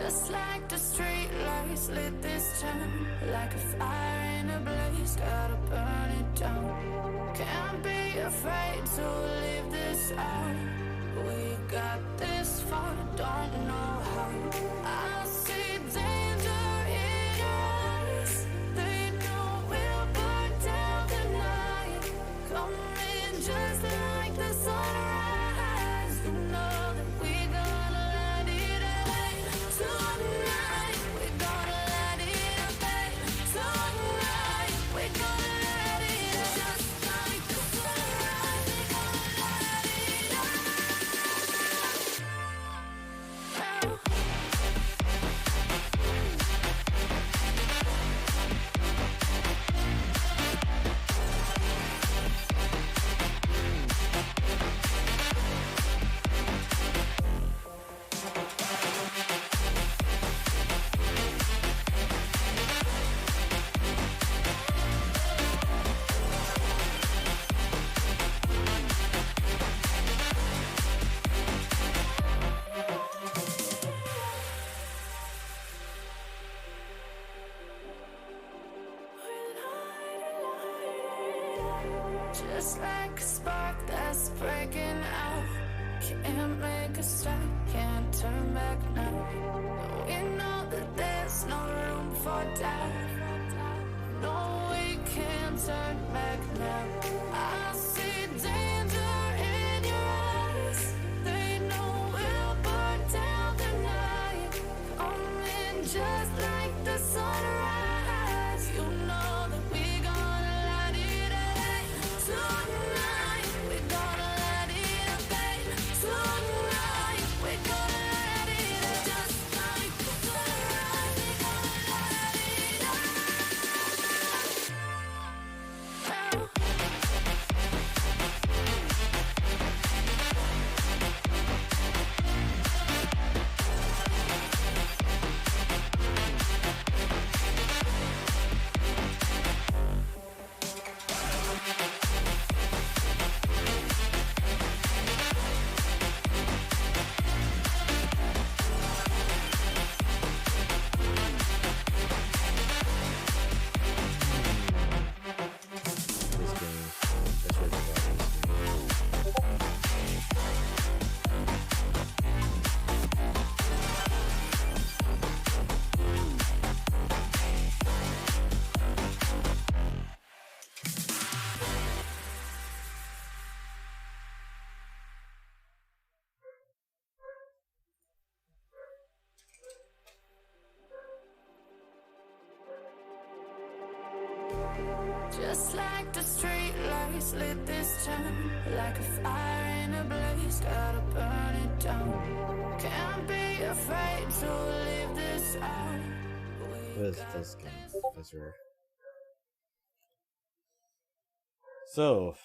Just like the street lights lit this town, like a fire in a blaze, gotta burn it down. Can't be afraid to leave this out. We got this far, don't know how. I see danger in your eyes. They know we'll burn down the night. Coming just like the sunrise. You know that we're gonna light it up tonight. We're gonna light it up tonight. We're gonna light it up just like the sunrise. We're gonna light it up. Just like a spark that's breaking out. Can't make a stop, can't turn back now. We know that there's no room for doubt. No, we can't turn back now. I see danger in your eyes. They know we'll burn down the night. Coming just like the sunrise. You know that we're gonna light it up tonight. We're gonna light it up tonight. We're gonna light it up just like the sunrise. We're gonna light it up. This game. That's what it's Just like the street lights lit this town, like a fire in a blaze, gotta burn it down. Can't be afraid to leave this out. What is this game? That's rare. So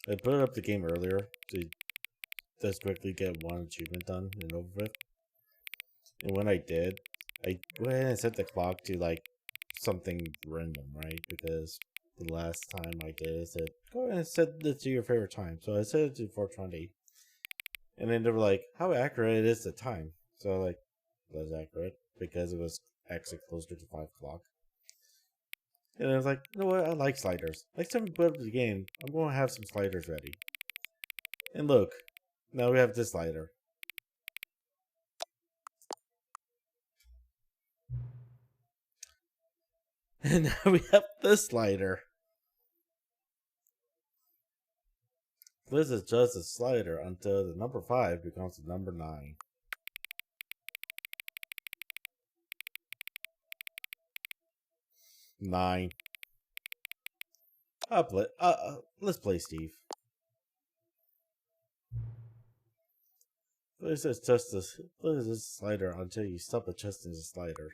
I put up the game earlier to just quickly get one achievement done and over with. And when I did, I went ahead and set the clock to like something random, right? Because the last time I did it said, go ahead and set it to your favorite time. So I set it to 4:20. And then they were like, how accurate is the time? So like, was accurate because it was actually closer to 5 o'clock. And I was like, you know what? I like sliders. Next time we put up the game, I'm going to have some sliders ready. And look, now we have this slider. And now we have this slider. This is just a slider until the number 5 becomes the number 9. Nine. Let's play Steve. This is just this. Look at this slider until you stop adjusting the slider.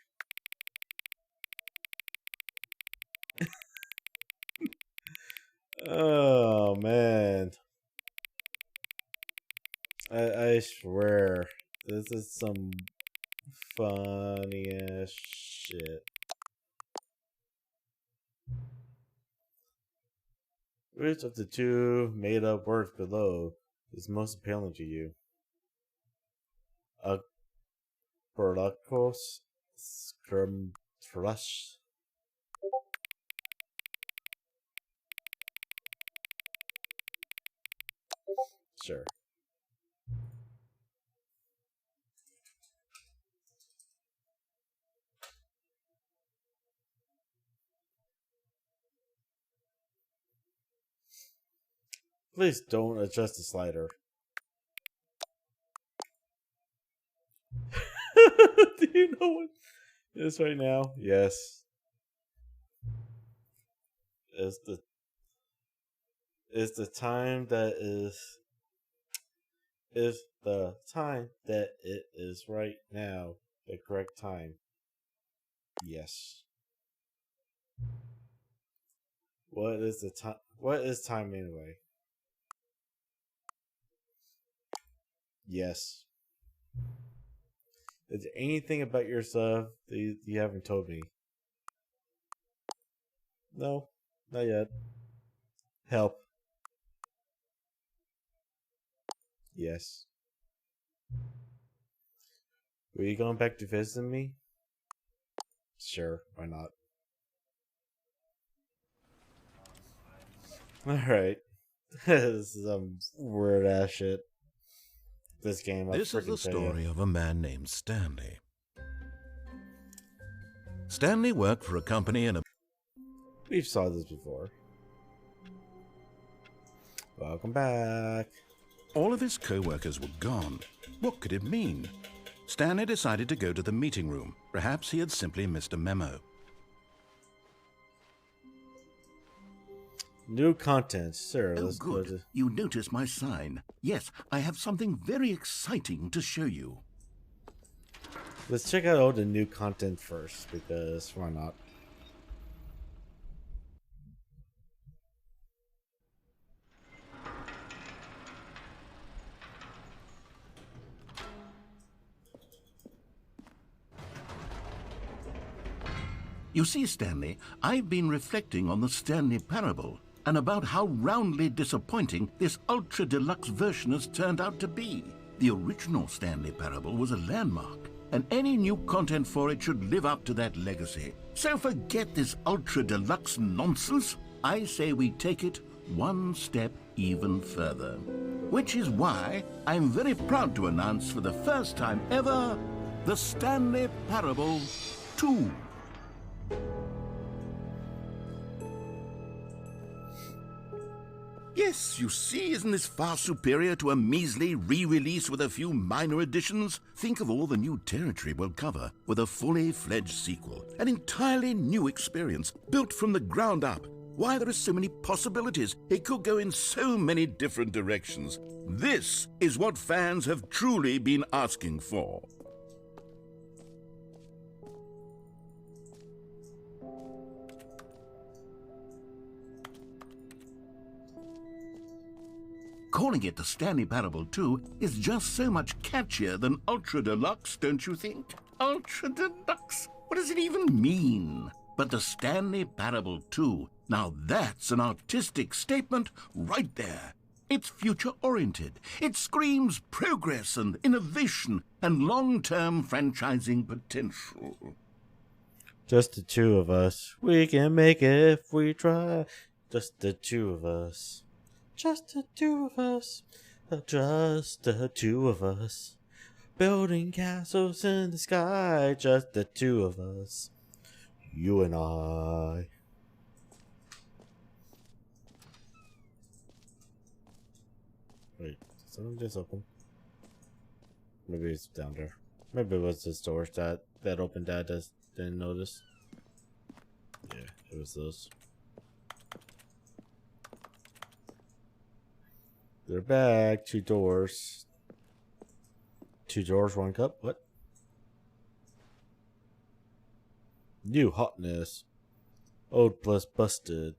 Oh man. I swear, this is some funny ass shit. Which of the two made-up words below is most appealing to you? A Berlacos Scrum Thrush. Sure. Please don't adjust the slider. Do you know what it is right now? Yes. It's the time that is the time that it is right now the correct time? Yes. What is the time? What is time anyway? Yes. Is there anything about yourself that you haven't told me? No, not yet. Help. Yes. Were you going back to visit me? Sure, why not? Alright. This is some weird ass shit. This game, This is the story of a man named Stanley. Stanley worked for a company in a... We've saw this before. Welcome back. All of his co-workers were gone. What could it mean? Stanley decided to go to the meeting room. Perhaps he had simply missed a memo. New content, sir. Oh, Let's go good. to... You notice my sign. Yes, I have something very exciting to show you. Let's check out all the new content first, because why not? You see, Stanley, I've been reflecting on the Stanley Parable and about how roundly disappointing this Ultra Deluxe version has turned out to be. The original Stanley Parable was a landmark, and any new content for it should live up to that legacy. So forget this Ultra Deluxe nonsense. I say we take it one step even further. Which is why I'm very proud to announce for the first time ever, the Stanley Parable 2. Yes, you see, isn't this far superior to a measly re-release with a few minor additions? Think of all the new territory we'll cover with a fully fledged sequel. An entirely new experience, built from the ground up. Why, there are so many possibilities. It could go in so many different directions. This is what fans have truly been asking for. Calling it the Stanley Parable 2 is just so much catchier than Ultra Deluxe, don't you think? Ultra Deluxe? What does it even mean? But the Stanley Parable 2, now that's an artistic statement right there. It's future-oriented. It screams progress and innovation and long-term franchising potential. Just the two of us. We can make it if we try. Just the two of us. Just the two of us. Just the two of us. Building castles in the sky. Just the two of us. You and I. Wait, did something just open? Maybe it's down there. Maybe it was the stores that opened that just didn't notice. Yeah, it was those. They're back. 2 doors. 2 doors, 1 cup. What? New hotness. Old plus busted.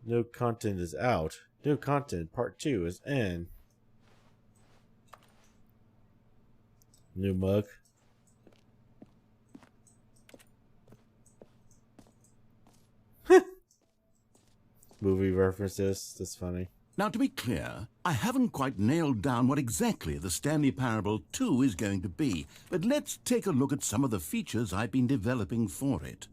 New content is out. New content part 2 is in. New mug. references. That's funny. Now, to be clear, I haven't quite nailed down what exactly the Stanley Parable 2 is going to be, but let's take a look at some of the features I've been developing for it.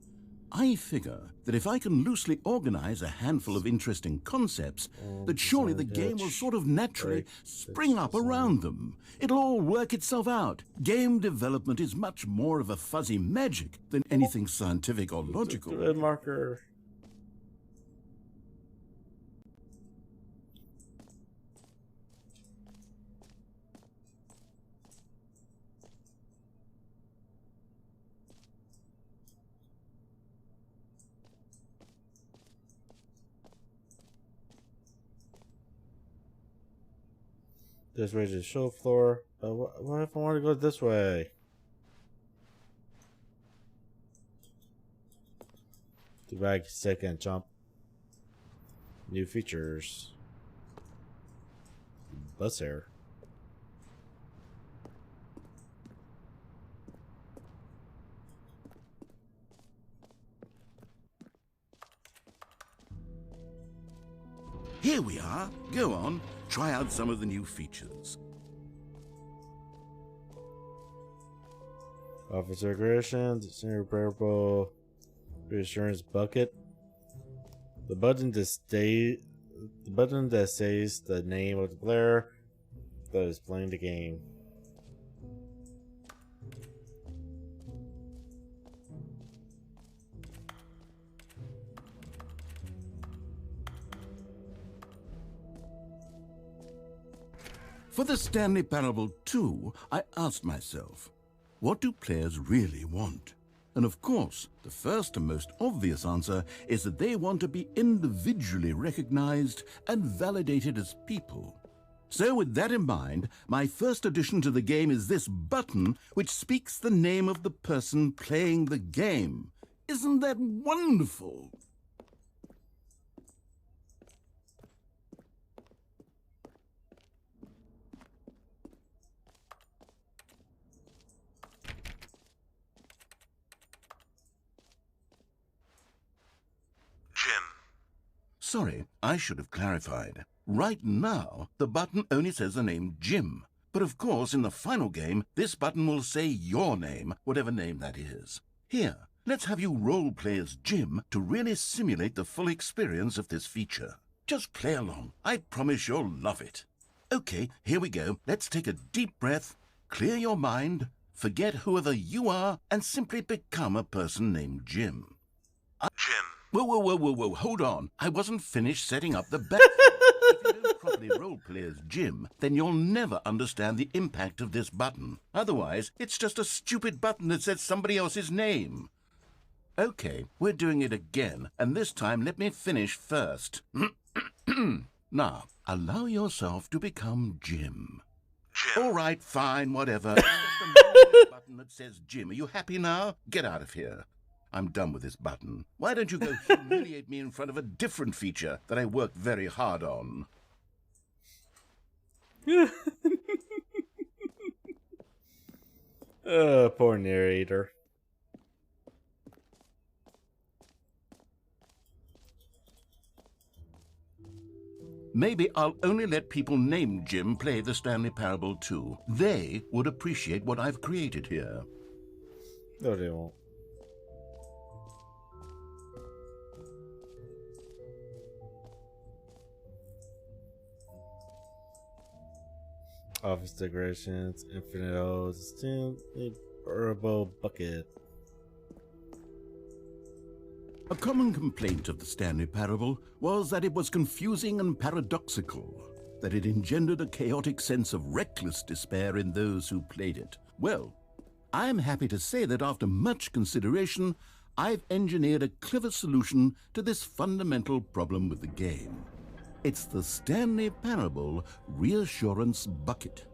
I figure that if I can loosely organize a handful of interesting concepts, that surely the game will sort of naturally spring up around them. It'll all work itself out. Game development is much more of a fuzzy magic than anything scientific or logical. Red marker. This way to the show floor. What if I want to go this way? Too bad I can't jump. New features. Bus air. Here we are. Go on. Try out some of the new features. Officer aggression, Stanley Parable reassurance bucket. The button that says the name of the player that is playing the game. For the Stanley Parable 2, I asked myself, what do players really want? And of course, the first and most obvious answer is that they want to be individually recognized and validated as people. So with that in mind, my first addition to the game is this button which speaks the name of the person playing the game. Isn't that wonderful? Jim. Sorry, I should have clarified. Right now, the button only says the name Jim. But of course, in the final game, this button will say your name, whatever name that is. Here, let's have you role-play as Jim to really simulate the full experience of this feature. Just play along. I promise you'll love it. Okay, here we go. Let's take a deep breath, clear your mind, forget whoever you are, and simply become a person named Jim. Jim. Whoa, hold on. I wasn't finished setting up the background. If you don't properly roleplay as Jim, then you'll never understand the impact of this button. Otherwise, it's just a stupid button that says somebody else's name. Okay, we're doing it again, and this time let me finish first. Now, allow yourself to become Jim. Jim. All right, fine, whatever. It's just a button that says Jim. Are you happy now? Get out of here. I'm done with this button. Why don't you go humiliate me in front of a different feature that I worked very hard on? Poor narrator. Maybe I'll only let people named Jim play the Stanley Parable 2. They would appreciate what I've created here. No, they won't. Office decorations, infinite O's, Stanley Parable bucket. A common complaint of the Stanley Parable was that it was confusing and paradoxical, that it engendered a chaotic sense of reckless despair in those who played it. Well, I'm happy to say that after much consideration, I've engineered a clever solution to this fundamental problem with the game. It's the Stanley Parable Reassurance Bucket.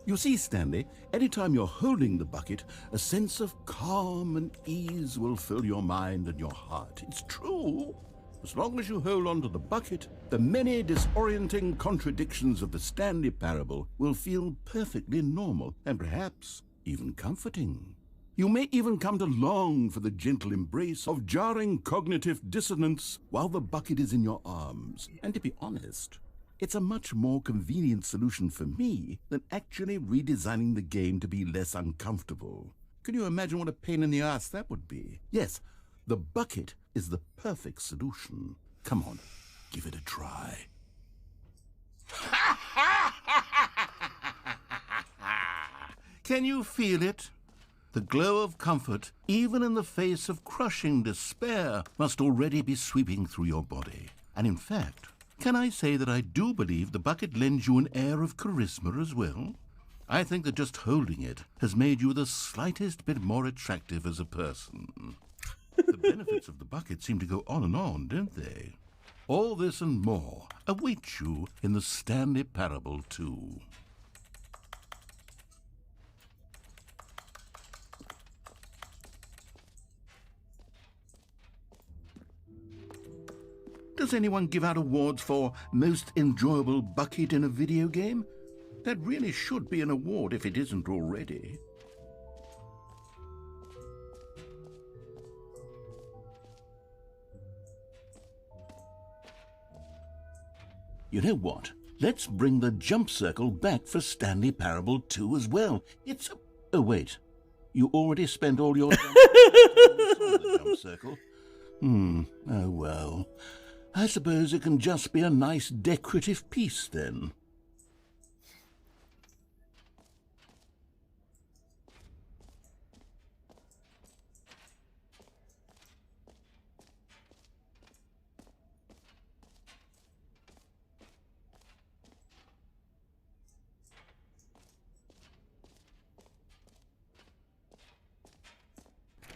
You see, Stanley, anytime you're holding the bucket, a sense of calm and ease will fill your mind and your heart. It's true. As long as you hold on to the bucket, the many disorienting contradictions of the Stanley Parable will feel perfectly normal and perhaps even comforting. You may even come to long for the gentle embrace of jarring cognitive dissonance while the bucket is in your arms. And to be honest, it's a much more convenient solution for me than actually redesigning the game to be less uncomfortable. Can you imagine what a pain in the ass that would be? Yes, the bucket is the perfect solution. Come on, give it a try. Can you feel it? The glow of comfort, even in the face of crushing despair, must already be sweeping through your body. And in fact, can I say that I do believe the bucket lends you an air of charisma as well? I think that just holding it has made you the slightest bit more attractive as a person. The benefits of the bucket seem to go on, don't they? All this and more await you in the Stanley Parable 2. Does anyone give out awards for most enjoyable bucket in a video game? That really should be an award if it isn't already. You know what? Let's bring the jump circle back for Stanley Parable 2 as well. It's a... Oh, wait. You already spent all your jump the jump circle? Oh well. I suppose it can just be a nice decorative piece then.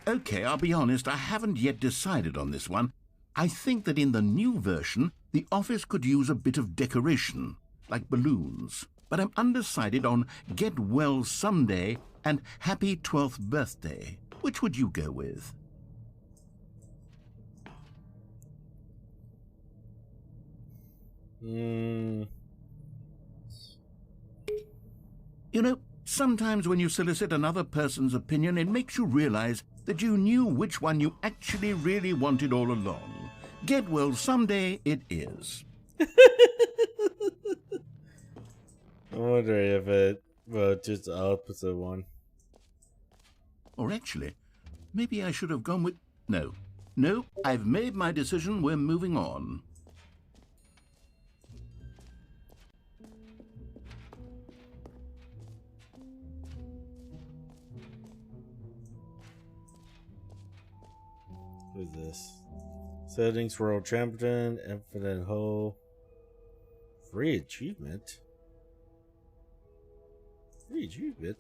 Okay, I'll be honest, I haven't yet decided on this one. I think that in the new version, the office could use a bit of decoration, like balloons. But I'm undecided on Get Well Someday and Happy 12th Birthday. Which would you go with? You know, sometimes when you solicit another person's opinion, it makes you realize that you knew which one you actually really wanted all along. Get well someday it is. I wonder if it just the opposite one. Or actually, maybe I should have gone with... No, I've made my decision. We're moving on. Who's this? Settings, World Champion, Infinite Hole. Free achievement? Free achievement?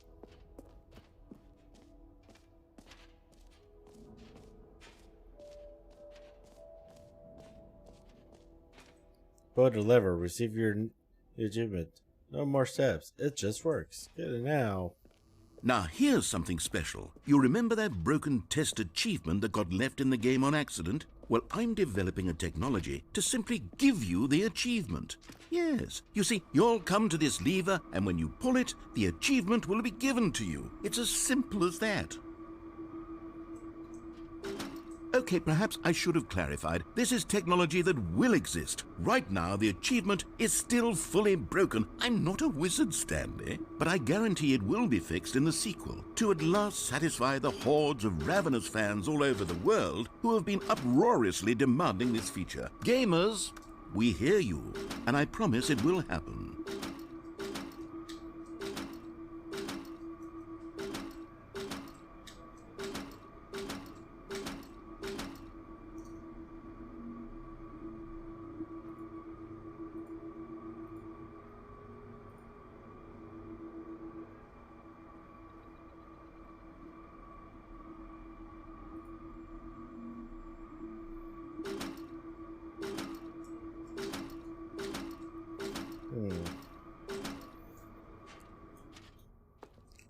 Pull the lever, receive your achievement. No more steps, it just works. Get it now. Now, here's something special. You remember that broken test achievement that got left in the game on accident? Well, I'm developing a technology to simply give you the achievement. Yes, you see, you'll come to this lever, and when you pull it, the achievement will be given to you. It's as simple as that. Okay, perhaps I should have clarified. This is technology that will exist. Right now, the achievement is still fully broken. I'm not a wizard, Stanley, but I guarantee it will be fixed in the sequel to at last satisfy the hordes of ravenous fans all over the world who have been uproariously demanding this feature. Gamers, we hear you, and I promise it will happen.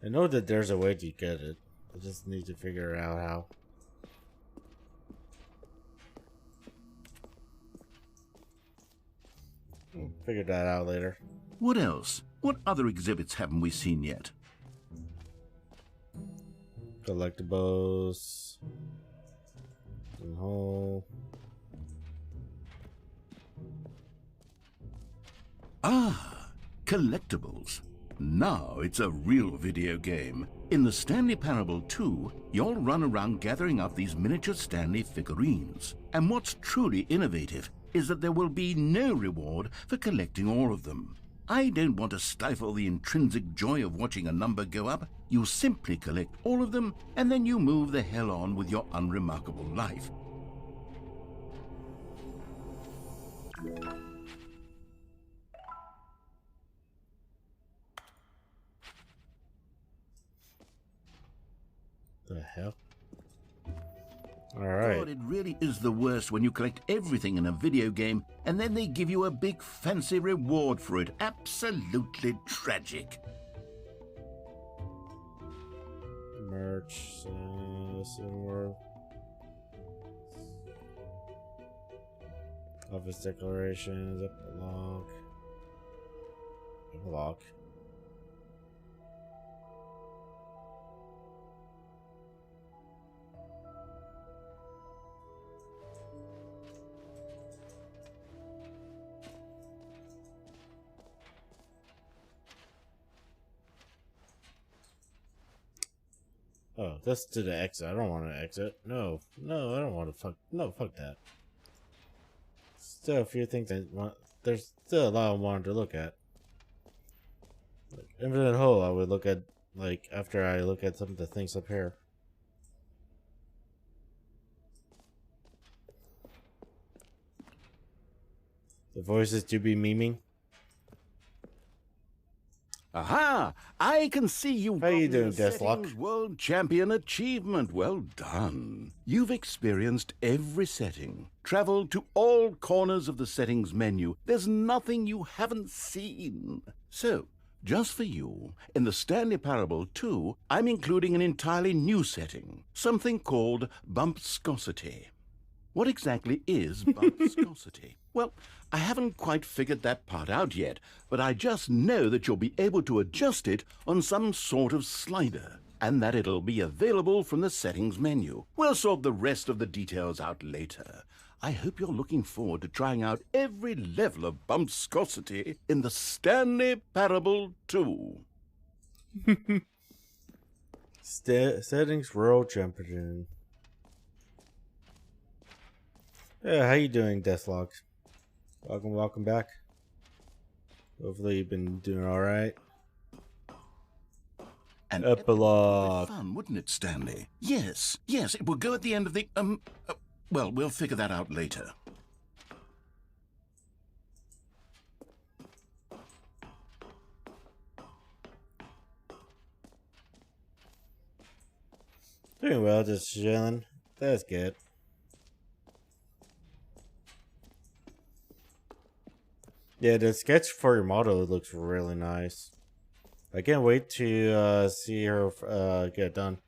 I know that there's a way to get it. I just need to figure out how. Figure that out later. What else? What other exhibits haven't we seen yet? Collectibles. Hole. Ah, collectibles. Now it's a real video game. In the Stanley Parable 2, you'll run around gathering up these miniature Stanley figurines. And what's truly innovative is that there will be no reward for collecting all of them. I don't want to stifle the intrinsic joy of watching a number go up. You simply collect all of them, and then you move the hell on with your unremarkable life. The hell? Alright. God, it really is the worst when you collect everything in a video game and then they give you a big fancy reward for it. Absolutely tragic. Merch. Silver. Office declarations. Epilogue. Epilogue. Oh, that's to the exit. I don't want to exit. No, I don't want to fuck. No, fuck that. Still a few things I want. There's still a lot I wanted to look at. Like Infinite Hole, I would look at like after I look at some of the things up here. The voices do be memeing. Aha! I can see you've How you gotten doing, the Deathlock? Settings World Champion achievement. Well done. You've experienced every setting, traveled to all corners of the settings menu. There's nothing you haven't seen. So, just for you, in the Stanley Parable 2, I'm including an entirely new setting, something called bumpscosity. What exactly is bumpscosity? Well, I haven't quite figured that part out yet, but I just know that you'll be able to adjust it on some sort of slider, and that it'll be available from the settings menu. We'll sort the rest of the details out later. I hope you're looking forward to trying out every level of bumpscosity in the Stanley Parable 2. Settings World Champion. Yeah, how you doing, Deathlock? Welcome back. Hopefully you've been doing alright. An Epilogue. Fun, wouldn't it, Stanley? Yes, it will go at the end of the, well, we'll figure that out later. Doing well, just chilling. That's good. Yeah, the sketch for your model looks really nice. I can't wait to see her get it done.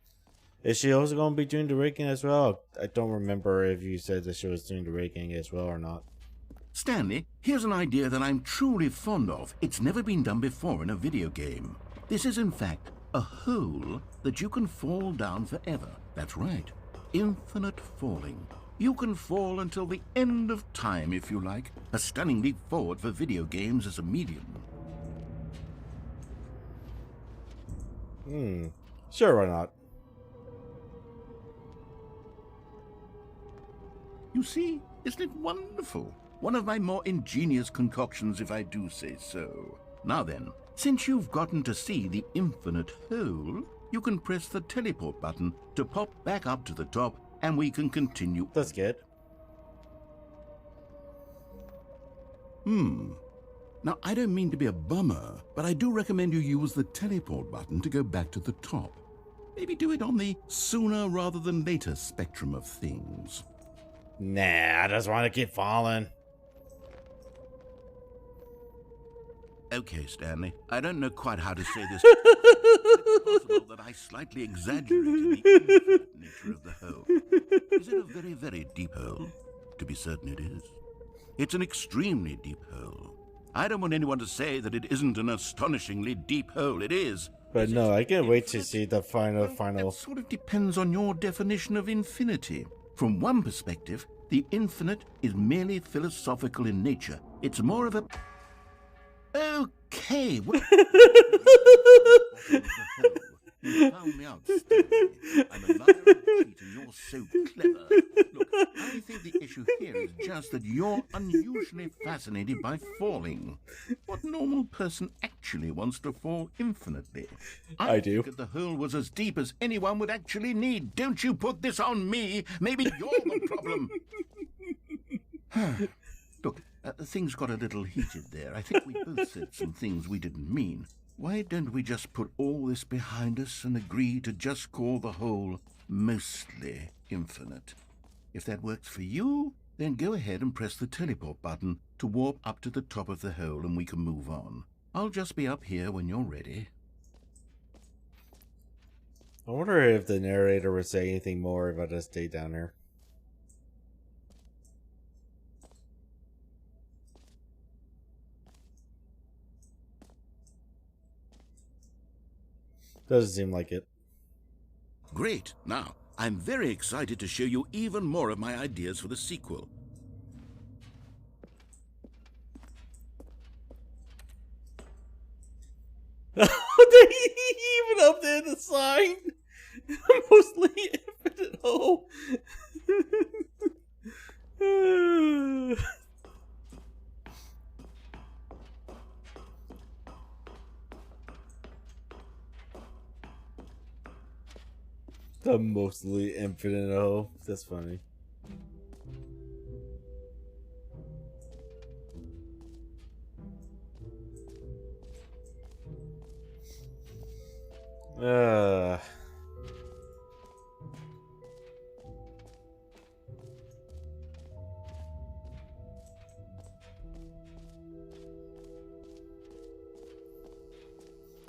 Is she also going to be doing the rigging as well? I don't remember if you said that she was doing the rigging as well or not. Stanley, here's an idea that I'm truly fond of. It's never been done before in a video game. This is, in fact, a hole that you can fall down forever. That's right. Infinite falling. You can fall until the end of time, if you like. A stunning leap forward for video games as a medium. Sure, why not? You see, isn't it wonderful? One of my more ingenious concoctions, if I do say so. Now then, since you've gotten to see the infinite hole, you can press the teleport button to pop back up to the top, and we can continue. That's good. Now, I don't mean to be a bummer, but I do recommend you use the teleport button to go back to the top. Maybe do it on the sooner rather than later spectrum of things. Nah, I just want to keep falling. Okay, Stanley, I don't know quite how to say this. It's possible that I slightly exaggerated the infinite nature of the hole. Is it a very, very deep hole? To be certain it is. It's an extremely deep hole. I don't want anyone to say that it isn't an astonishingly deep hole. It is. But no, I can't wait to see the final. That sort of depends on your definition of infinity. From one perspective, the infinite is merely philosophical in nature. It's more of a... Okay, well... You found me out, Stanley. I'm a liar and a cheat, and you're so clever. Look, I think the issue here is just that you're unusually fascinated by falling. What normal person actually wants to fall infinitely? I do. Think that the hole was as deep as anyone would actually need. Don't you put this on me. Maybe you're the problem. Look, things got a little heated there. I think we both said some things we didn't mean. Why don't we just put all this behind us and agree to just call the whole mostly infinite? If that works for you, then go ahead and press the teleport button to warp up to the top of the hole and we can move on. I'll just be up here when you're ready. I wonder if the narrator would say anything more if I just stay down there. Doesn't seem like it. Great. Now, I'm very excited to show you even more of my ideas for the sequel. Even up there the sign. Mostly infinite hole. The mostly infinite hole. That's funny.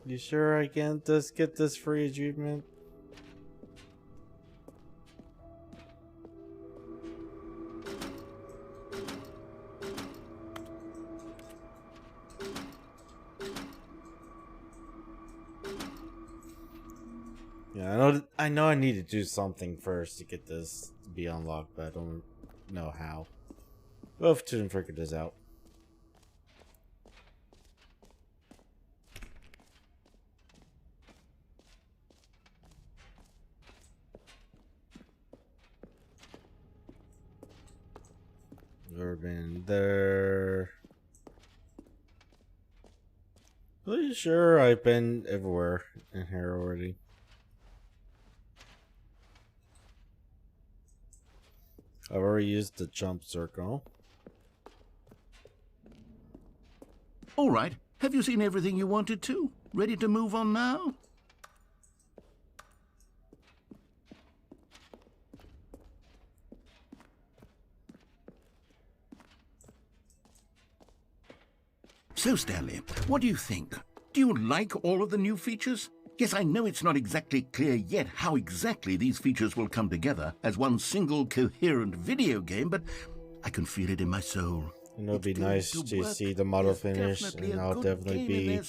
You sure I can't just get this free achievement? Yeah, I know I need to do something first to get this to be unlocked, but I don't know how. We'll have to figure this out. Never been there. Pretty sure I've been everywhere in here already. I've already used the jump circle. All right. Have you seen everything you wanted to? Ready to move on now? So, Stanley, what do you think? Do you like all of the new features? Yes, I know it's not exactly clear yet how exactly these features will come together as one single coherent video game, but I can feel it in my soul. And it'll be nice to see the model finish, and I'll definitely be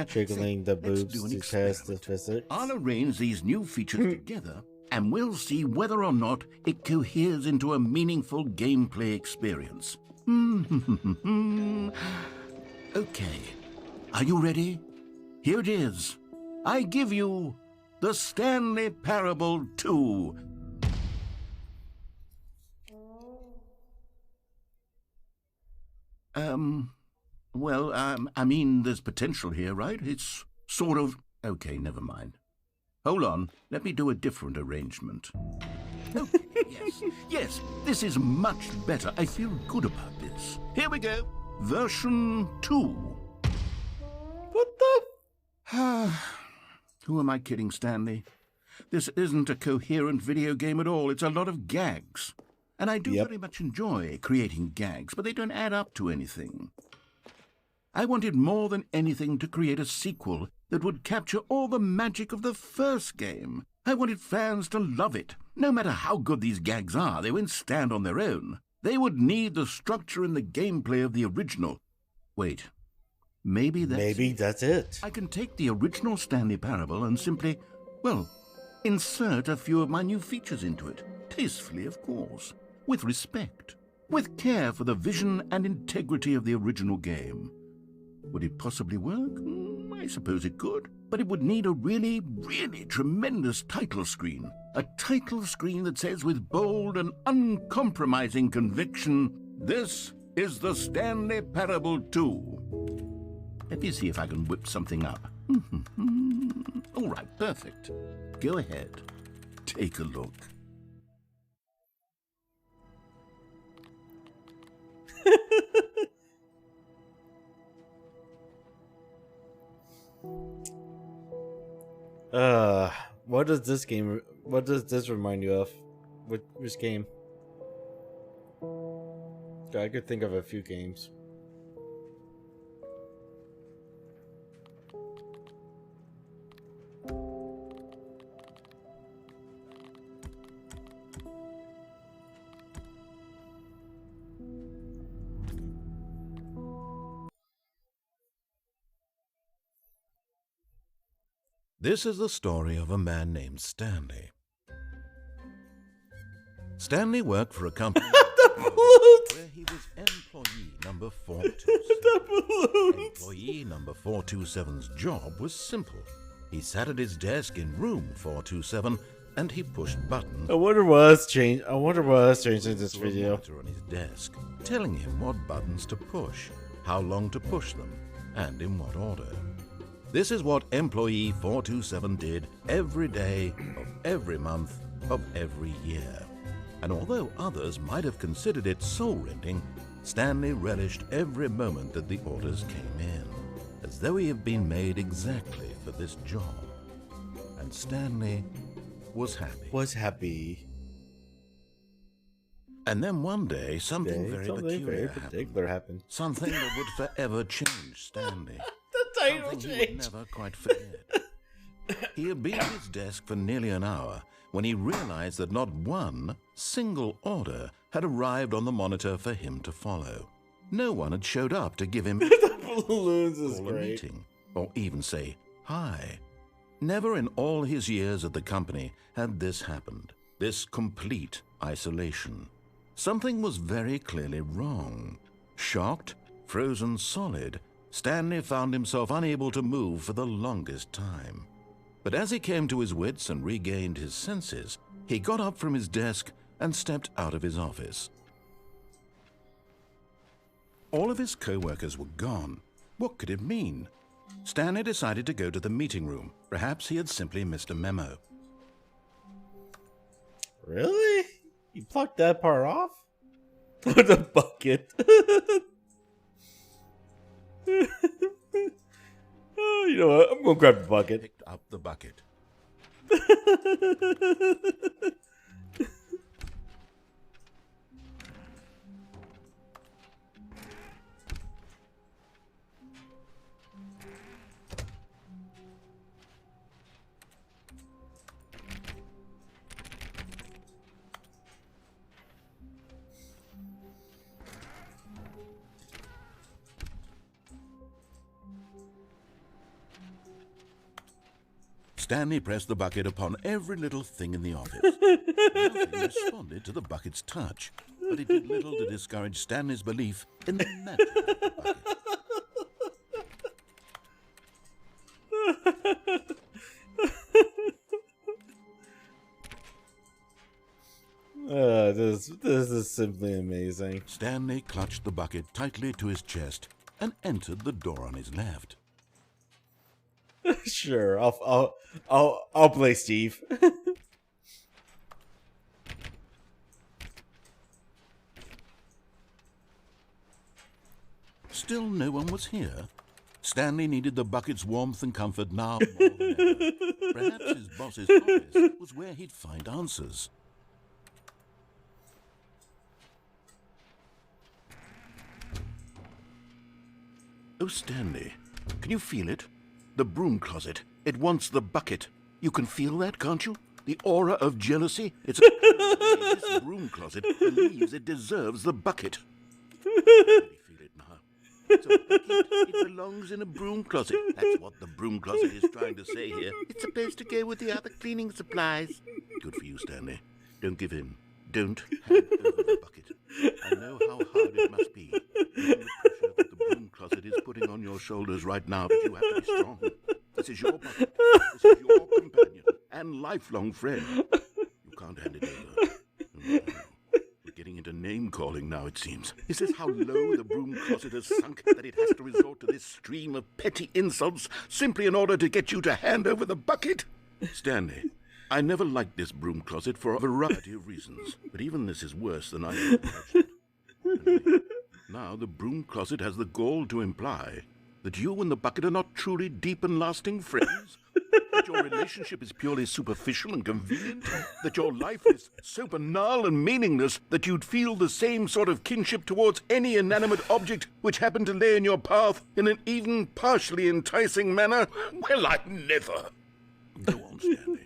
jiggling the boobs to test the physics. I'll arrange these new features together, and we'll see whether or not it coheres into a meaningful gameplay experience. Okay, are you ready? Here it is. I give you the Stanley Parable 2. I mean, there's potential here, right? It's sort of... Okay, never mind. Hold on, let me do a different arrangement. Okay, yes, this is much better. I feel good about this. Here we go. Version 2. What the... Who am I kidding, Stanley? This isn't a coherent video game at all. It's a lot of gags. And I do very much enjoy creating gags, but they don't add up to anything. I wanted more than anything to create a sequel that would capture all the magic of the first game. I wanted fans to love it. No matter how good these gags are, they won't stand on their own. They would need the structure and the gameplay of the original. Wait, Maybe that's it. I can take the original Stanley Parable and simply, well, insert a few of my new features into it. Tastefully, of course. With respect. With care for the vision and integrity of the original game. Would it possibly work? I suppose it could. But it would need a really, really tremendous title screen. A title screen that says with bold and uncompromising conviction, "This is the Stanley Parable 2. Let me see if I can whip something up. All right, perfect. Go ahead. Take a look. What does this remind you of? Which game? I could think of a few games. This is the story of a man named Stanley. Stanley worked for a company where he was employee number 427. Employee number 427's job was simple. He sat at his desk in room 427 and he pushed buttons. I wonder what's changed in this video. On his desk, telling him what buttons to push, how long to push them, and in what order. This is what employee 427 did every day of every month of every year. And although others might have considered it soul-rending, Stanley relished every moment that the orders came in, as though he had been made exactly for this job. And Stanley was happy. And then one day, something very peculiar happened. Something that would forever change Stanley. Something he would never quite forget. He had been at his desk for nearly an hour when he realized that not one single order had arrived on the monitor for him to follow. No one had showed up to give him a meeting or even say hi. Never in all his years at the company had this happened, this complete isolation. Something was very clearly wrong. Shocked, frozen solid, Stanley found himself unable to move for the longest time. But as he came to his wits and regained his senses, he got up from his desk and stepped out of his office. All of his co-workers were gone. What could it mean? Stanley decided to go to the meeting room. Perhaps he had simply missed a memo. Really? You plucked that part off? The bucket. Oh, you know what? I'm gonna grab the bucket. Picked up the bucket. Stanley pressed the bucket upon every little thing in the office. Nothing responded to the bucket's touch, but it did little to discourage Stanley's belief in the magic of the bucket. This is simply amazing. Stanley clutched the bucket tightly to his chest and entered the door on his left. Sure, I'll play Steve. Still no one was here. Stanley needed the bucket's warmth and comfort now more than ever. Perhaps his boss's office was where he'd find answers. Oh, Stanley, can you feel it? The broom closet. It wants the bucket. You can feel that, can't you? The aura of jealousy. It's this broom closet believes it deserves the bucket. I really feel it now. It's a bucket. It belongs in a broom closet. That's what the broom closet is trying to say here. It's supposed to go with the other cleaning supplies. Good for you, Stanley. Don't give in. Don't hand over the bucket. I know how hard it must be, given the pressure that the broom closet is putting on your shoulders right now, but you have to be strong. This is your bucket. This is your companion and lifelong friend. You can't hand it over. No. We're getting into name-calling now, it seems. Is this how low the broom closet has sunk, that it has to resort to this stream of petty insults simply in order to get you to hand over the bucket? Stanley, I never liked this broom closet for a variety of reasons, but even this is worse than I had imagined. Now the broom closet has the gall to imply that you and the bucket are not truly deep and lasting friends, that your relationship is purely superficial and convenient, that your life is so banal and meaningless that you'd feel the same sort of kinship towards any inanimate object which happened to lay in your path in an even partially enticing manner. Well, I never. Go on, Stanley.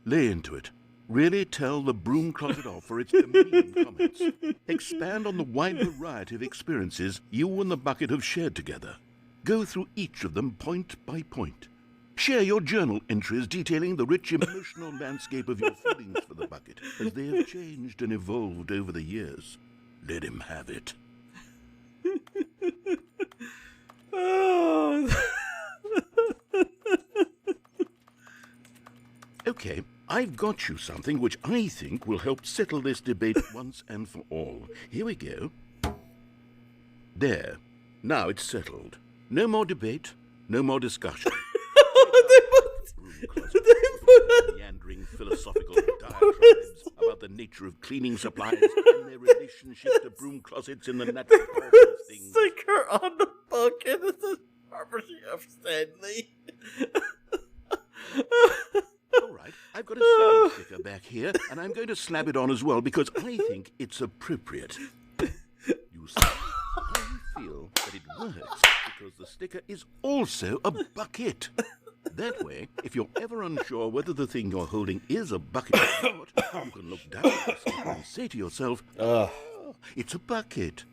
Lay into it. Really tell the broom closet off for its demeaning comments. Expand on the wide variety of experiences you and the bucket have shared together. Go through each of them point by point. Share your journal entries detailing the rich emotional landscape of your feelings for the bucket as they have changed and evolved over the years. Let him have it. Okay, I've got you something which I think will help settle this debate once and for all. Here we go. There. Now it's settled. No more debate, no more discussion. Meandering philosophical diatribes about the nature of cleaning supplies and their relationship to broom closets in the natural course of things. Sticker on the bucket of the Pharmacy of Stanley. All right, I've got a second sticker back here, and I'm going to slap it on as well because I think it's appropriate. You see, I feel that it works because the sticker is also a bucket. That way, if you're ever unsure whether the thing you're holding is a bucket or not, you can look down at the sticker and say to yourself, it's a bucket.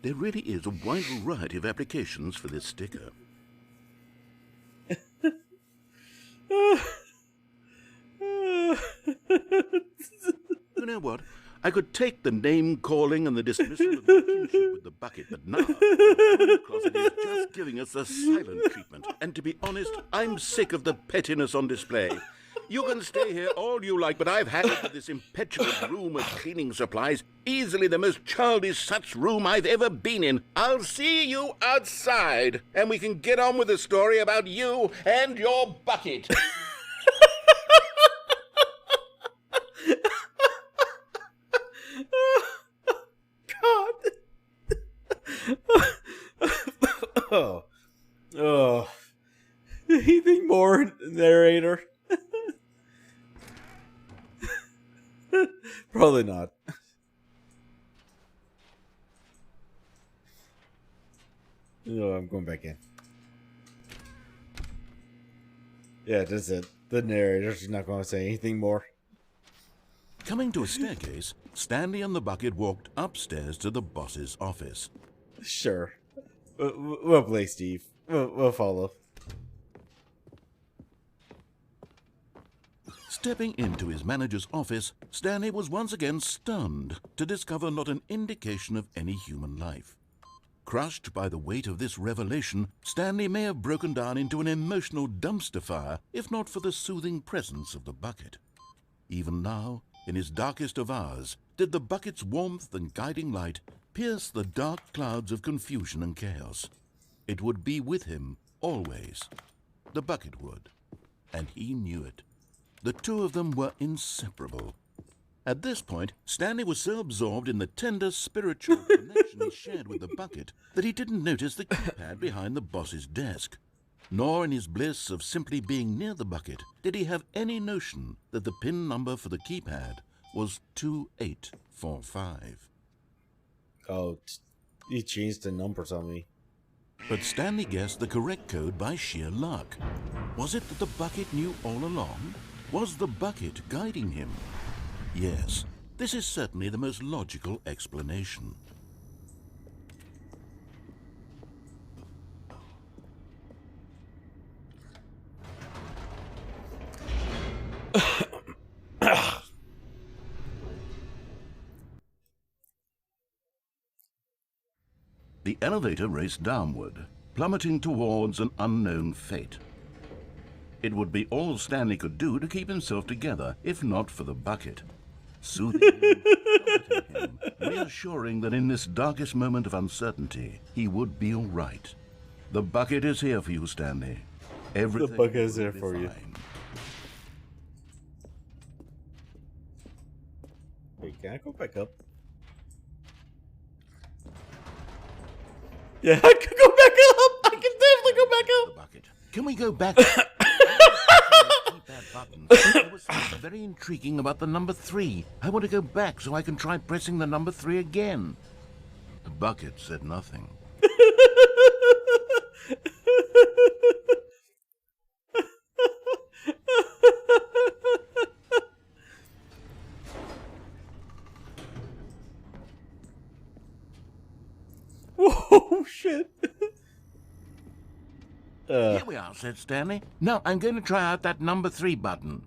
There really is a wide variety of applications for this sticker. You know what? I could take the name-calling and the dismissal of the kinship with the bucket, but now the broom closet is just giving us the silent treatment. And to be honest, I'm sick of the pettiness on display. You can stay here all you like, but I've had it with this impetuous room of cleaning supplies. Easily the most childish such room I've ever been in. I'll see you outside, and we can get on with the story about you and your bucket. Anything more, narrator? Probably not. No, I'm going back in. Yeah, that's it. The narrator's not going to say anything more. Coming to a staircase, Stanley and the bucket walked upstairs to the boss's office. Sure. We'll play Steve. We'll follow. Stepping into his manager's office, Stanley was once again stunned to discover not an indication of any human life. Crushed by the weight of this revelation, Stanley may have broken down into an emotional dumpster fire if not for the soothing presence of the bucket. Even now, in his darkest of hours, did the bucket's warmth and guiding light pierce the dark clouds of confusion and chaos. It would be with him always. The bucket would, and he knew it. The two of them were inseparable. At this point, Stanley was so absorbed in the tender spiritual connection he shared with the bucket that he didn't notice the keypad behind the boss's desk. Nor in his bliss of simply being near the bucket did he have any notion that the PIN number for the keypad was 2845. Oh, he changed the numbers on me. But Stanley guessed the correct code by sheer luck. Was it that the bucket knew all along? Was the bucket guiding him? Yes, this is certainly the most logical explanation. The elevator raced downward, plummeting towards an unknown fate. It would be all Stanley could do to keep himself together, if not for the bucket. Soothing him, comforting him, reassuring that in this darkest moment of uncertainty, he would be all right. The bucket is here for you, Stanley. Everything The bucket is will there be for you. fine. Wait, can I go back up? Yeah, I could go back up! I can definitely go back The up! bucket. Can we go back? Keypad buttons. There was something very intriguing about the number 3. I want to go back so I can try pressing the number 3 again. The bucket said nothing. Whoa, shit. Here we are, said Stanley. Now I'm going to try out that number 3 button.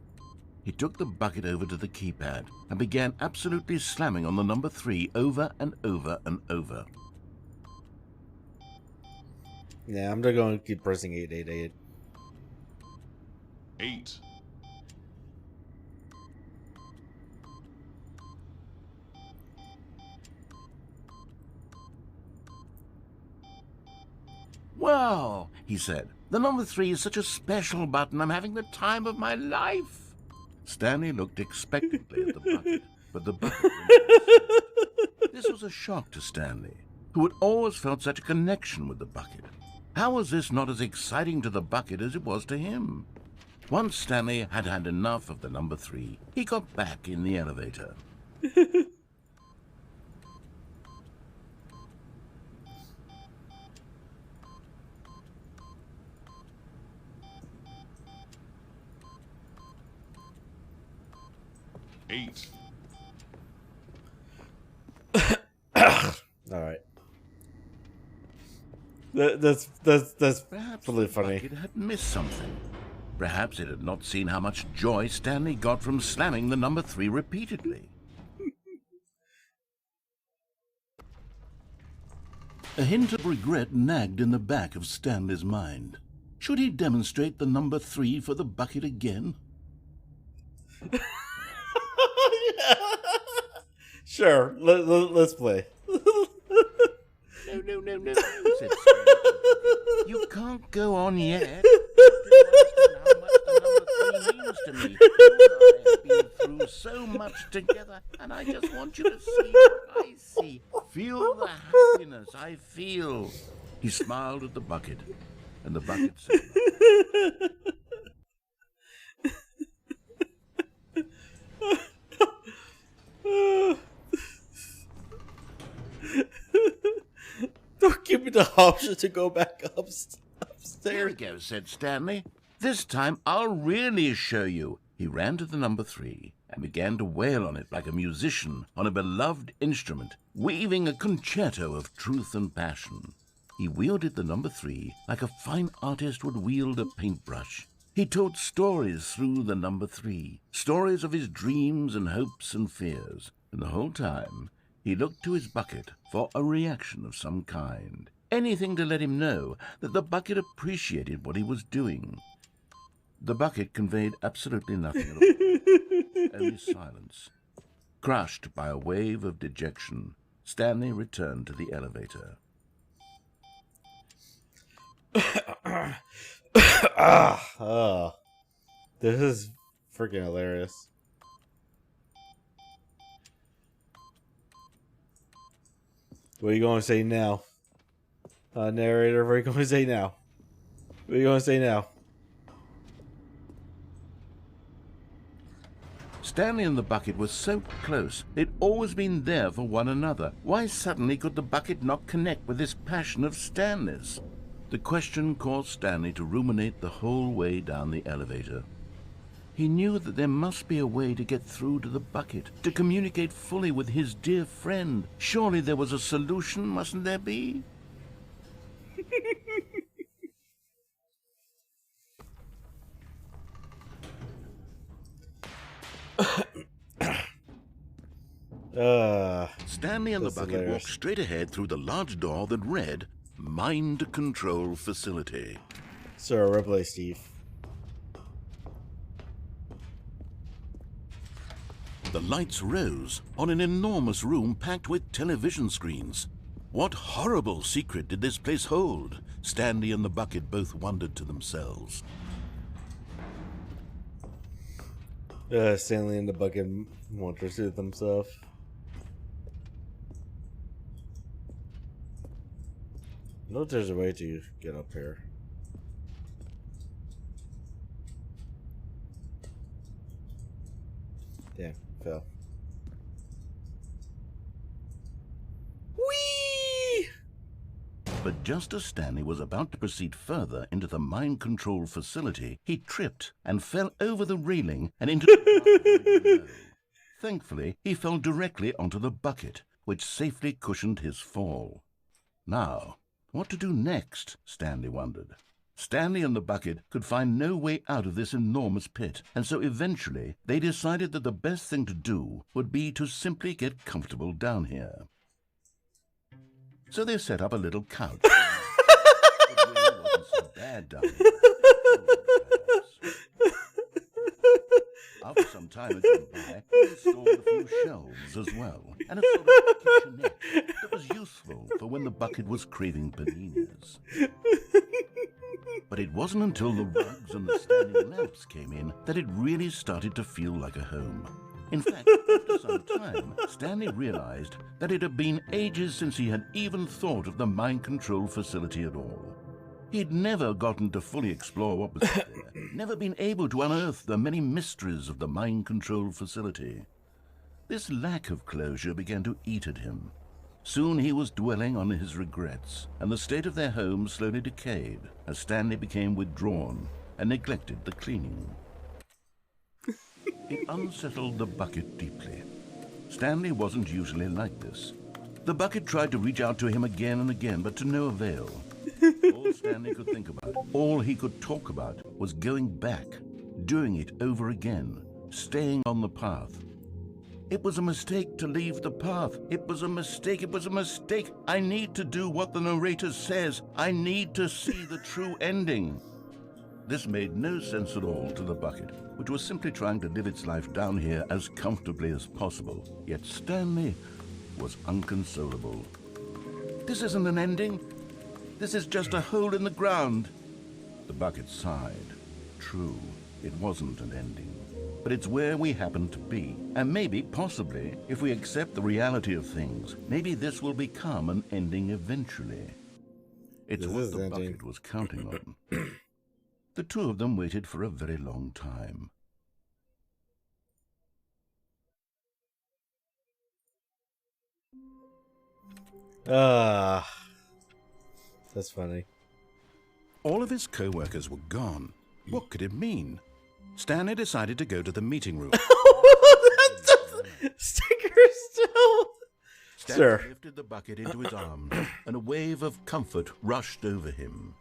He took the bucket over to the keypad and began absolutely slamming on the number 3 over and over and over. Yeah, I'm just going to keep pressing 888. 8. Wow, he said. The number 3 is such a special button. I'm having the time of my life. Stanley looked expectantly at the bucket, but the bucket remained silent. This was a shock to Stanley, who had always felt such a connection with the bucket. How was this not as exciting to the bucket as it was to him? Once Stanley had had enough of the number 3, he got back in the elevator. Eight. Alright. That's Perhaps really the funny. bucket had missed something. Perhaps it had not seen how much joy Stanley got from slamming the number 3 repeatedly. A hint of regret nagged in the back of Stanley's mind. Should he demonstrate the number 3 for the bucket again? Sure, let's play. No, said Stanley. You can't go on yet. How much the number 3 means to me. You and I have been through so much together, and I just want you to see what I see. Feel the happiness I feel. He smiled at the bucket, and the bucket said, Don't give me the option to go back "Here upstairs. we go," said Stanley. "This time I'll really show you." He ran to the number 3 and began to wail on it like a musician on a beloved instrument, weaving a concerto of truth and passion. He wielded the number 3 like a fine artist would wield a paintbrush. He told stories through the number 3, stories of his dreams and hopes and fears, and the whole time he looked to his bucket for a reaction of some kind, anything to let him know that the bucket appreciated what he was doing. The bucket conveyed absolutely nothing at all, only silence. Crushed by a wave of dejection, Stanley returned to the elevator. This is freaking hilarious. What are you going to say now? Narrator, what are you going to say now? What are you going to say now? Stanley and the bucket were so close. They'd always been there for one another. Why suddenly could the bucket not connect with this passion of Stanley's? The question caused Stanley to ruminate the whole way down the elevator. He knew that there must be a way to get through to the bucket, to communicate fully with his dear friend. Surely there was a solution, mustn't there be? Stanley and the That's bucket hilarious. walked straight ahead through the large door that read, Mind Control Facility. Sir, replay Steve. The lights rose on an enormous room packed with television screens. What horrible secret did this place hold? Stanley and the bucket both wondered to themselves. Stanley and the bucket want to suit themselves. I know there's a way to get up here. Damn, fell. Whee! But just as Stanley was about to proceed further into the mind control facility, he tripped and fell over the railing and into the below. Thankfully, he fell directly onto the bucket, which safely cushioned his fall. Now, what to do next? Stanley wondered. Stanley and the bucket could find no way out of this enormous pit, and so eventually they decided that the best thing to do would be to simply get comfortable down here. So they set up a little couch. It really wasn't so bad down here. After some time had gone by, they installed a few shelves as well, and a sort of kitchenette that was useful for when the bucket was craving paninis. But it wasn't until the rugs and the standing lamps came in that it really started to feel like a home. In fact, after some time, Stanley realized that it had been ages since he had even thought of the mind control facility at all. He'd never gotten to fully explore what was there, never been able to unearth the many mysteries of the mind control facility. This lack of closure began to eat at him. Soon he was dwelling on his regrets, and the state of their home slowly decayed as Stanley became withdrawn and neglected the cleaning. It unsettled the bucket deeply. Stanley wasn't usually like this. The bucket tried to reach out to him again and again, but to no avail. All Stanley could think about, all he could talk about, was going back, doing it over again, staying on the path. It was a mistake to leave the path. It was a mistake. It was a mistake. I need to do what the narrator says. I need to see the true ending. This made no sense at all to the bucket, which was simply trying to live its life down here as comfortably as possible. Yet Stanley was inconsolable. This isn't an ending. This is just a hole in the ground. The bucket sighed. True, it wasn't an ending. But it's where we happen to be. And maybe, possibly, if we accept the reality of things, maybe this will become an ending eventually. It's This what is the ending. bucket was counting on. The two of them waited for a very long time. That's funny. All of his co-workers were gone. What could it mean? Stanley decided to go to the meeting room. Sticker still. Stanley Sir. lifted the bucket into his arms, and a wave of comfort rushed over him.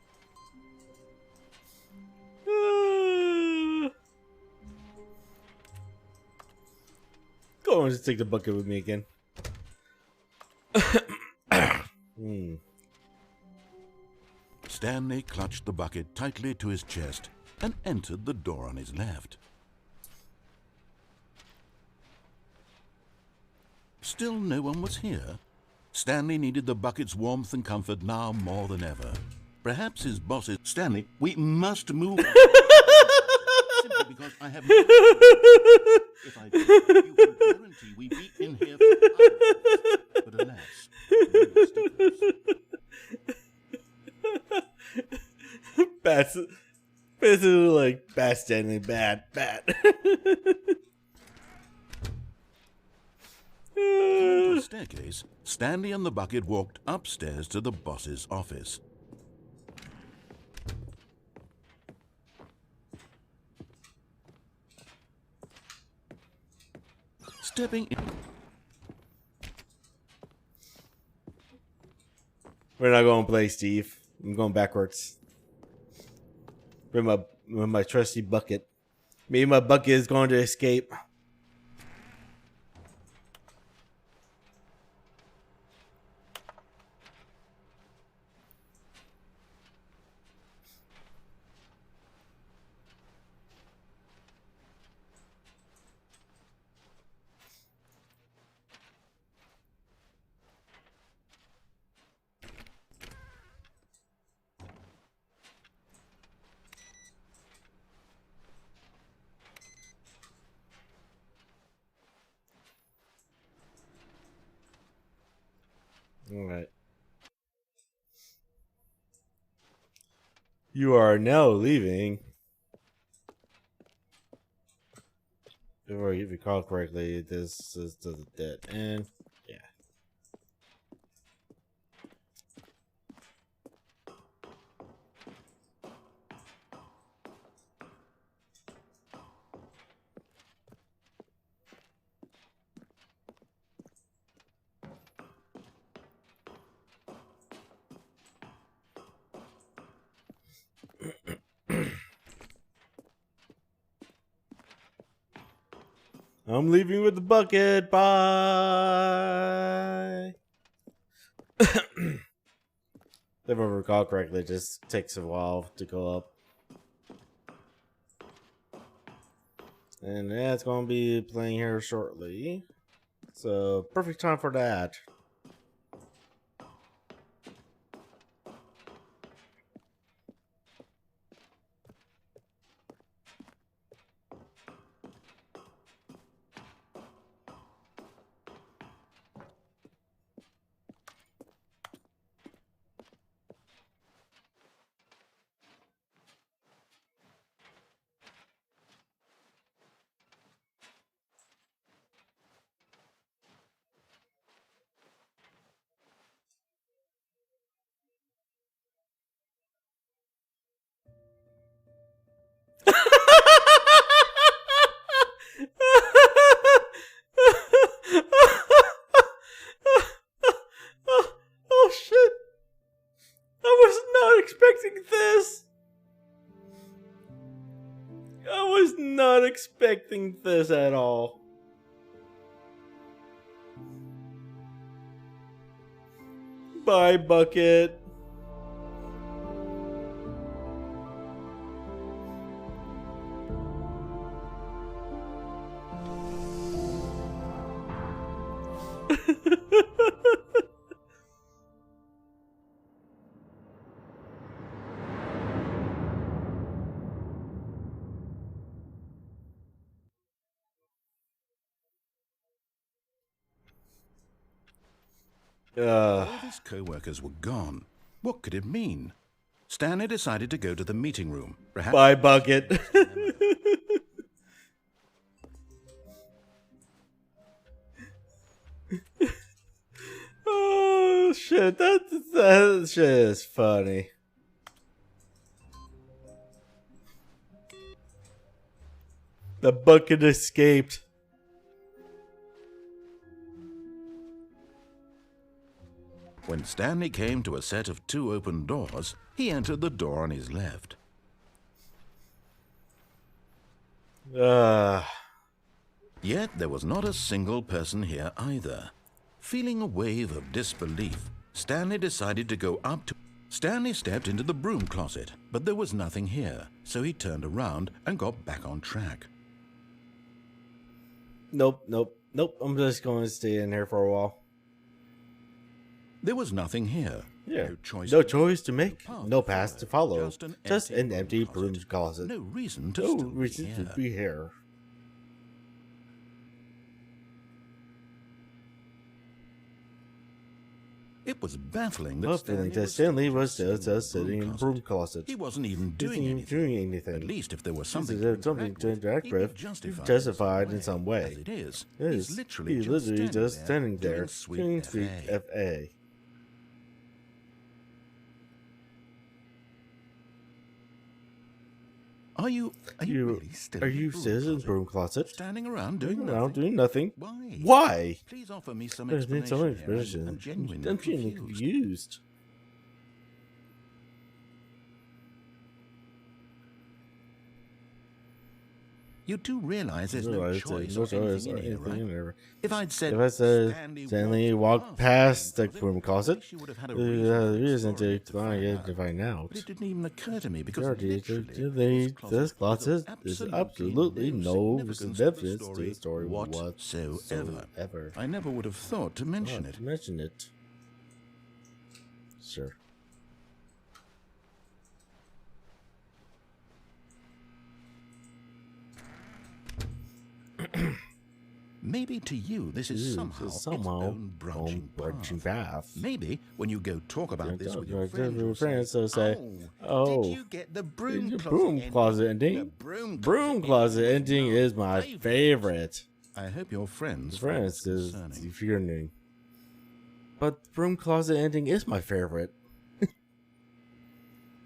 Go on, just take the bucket with me again. Stanley clutched the bucket tightly to his chest and entered the door on his left. Still no one was here. Stanley needed the bucket's warmth and comfort now more than ever. Perhaps his bosses... Stanley, we must move on. Simply because I have no... If I did, you can guarantee we'd be in here for hours. But alas, no stickers. Bats. Basically like bad Stanley, bad. To a staircase, Stanley and the bucket walked upstairs to the boss's office. Stepping in... We're not going to play, Steve. I'm going backwards. With my trusty bucket. Maybe my bucket is going to escape. Alright. You are now leaving. If I recall correctly, this is to the dead end. Yeah. I'm leaving with the bucket. Bye. If I recall correctly, it just takes a while to go up. And that's going to be playing here shortly. So, perfect time for that. Oh shit! I was not expecting this. I was not expecting this at all. Bye, bucket. All his co-workers were gone. What could it mean? Stanley decided to go to the meeting room. Perhaps Bye, bucket. Oh shit! That shit is funny. The bucket escaped. When Stanley came to a set of 2 open doors, he entered the door on his left. Yet there was not a single person here either. Feeling a wave of disbelief, Stanley decided to go up to... Stanley stepped into the broom closet, but there was nothing here, so he turned around and got back on track. Nope. I'm just going to stay in here for a while. There was nothing here. Yeah. No choice to make. No path to follow. Just an empty broom closet. No reason to No still reason be to here. be here. It was baffling that Not feeling that Stanley was just sitting in the broom closet. He wasn't even Doing anything. At least if there was something something to interact with, justified in some way. As it is, Yes, he's literally he's just standing there doing sweet FA. Are you really still Are in the you broom still in the closet? broom closet? Standing around doing Now nothing? doing nothing. Why? Why? Please offer me some There's been so explanation much here. explanation. I'm genuinely I'm genuinely confused. You do realize there's no Realize choice there's or anything in here, right? in there. If I'd said, If I said Stanley walked walked past the broom broom closet, she would have had a the reason to find out. find out. But it didn't even occur to me because This literally closet is absolutely no significance to the story whatsoever. whatsoever. I never would have thought to mention it. Mention it. Sure. Maybe to you this is somehow its own branching path. Maybe when you go talk about this with your friends, they'll say, "Oh, did you get the broom closet ending? The broom closet ending is my favorite." I hope your friends is concerning. But broom closet ending is my favorite.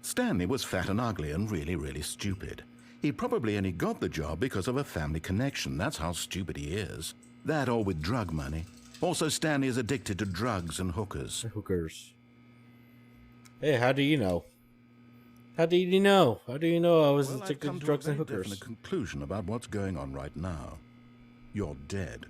Stanley was fat and ugly and really, really stupid. He probably only got the job because of a family connection. That's how stupid he is. That or with drug money. Also, Stanley is addicted to drugs and hookers. Hey, how do you know? How do you know? How do you know I was addicted to drugs and hookers? I've come to a very definite conclusion about what's going on right now. You're dead.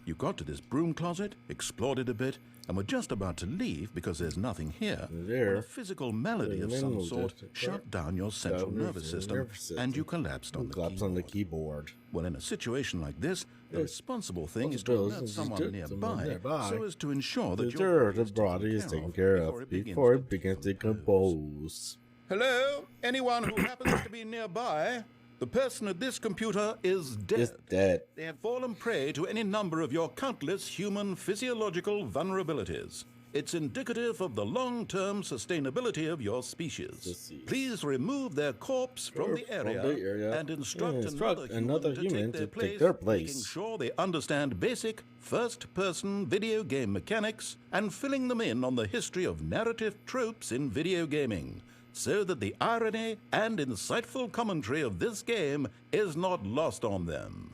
You got to this broom closet, explored it a bit, and were just about to leave because there's nothing here. When a physical melody of some sort shut down your central nervous system, and you collapsed on the keyboard. Well, in a situation like this, the responsible thing is to alert someone nearby so as to ensure that the body is taken care of before it begins to decompose. Hello? Anyone who happens to be nearby? The person at this computer is dead. They have fallen prey to any number of your countless human physiological vulnerabilities. It's indicative of the long-term sustainability of your species. Please remove their corpse from the area and instruct another human to take their place, making sure they understand basic first-person video game mechanics and filling them in on the history of narrative tropes in video gaming, so that the irony and insightful commentary of this game is not lost on them.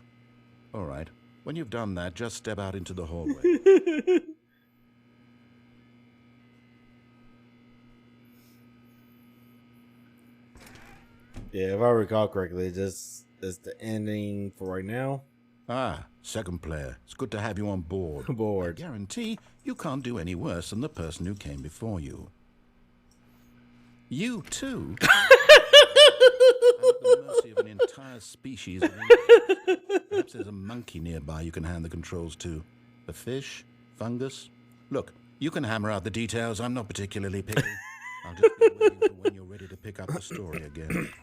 All right, when you've done that, just step out into the hallway. Yeah, if I recall correctly, this is the ending for right now. Ah, second player. It's good to have you on board. I guarantee you can't do any worse than the person who came before you. You, too, are at the mercy of an entire species. Perhaps there's a monkey nearby you can hand the controls to. A fish? Fungus? Look, you can hammer out the details. I'm not particularly picky. I'll just be waiting for when you're ready to pick up the story again.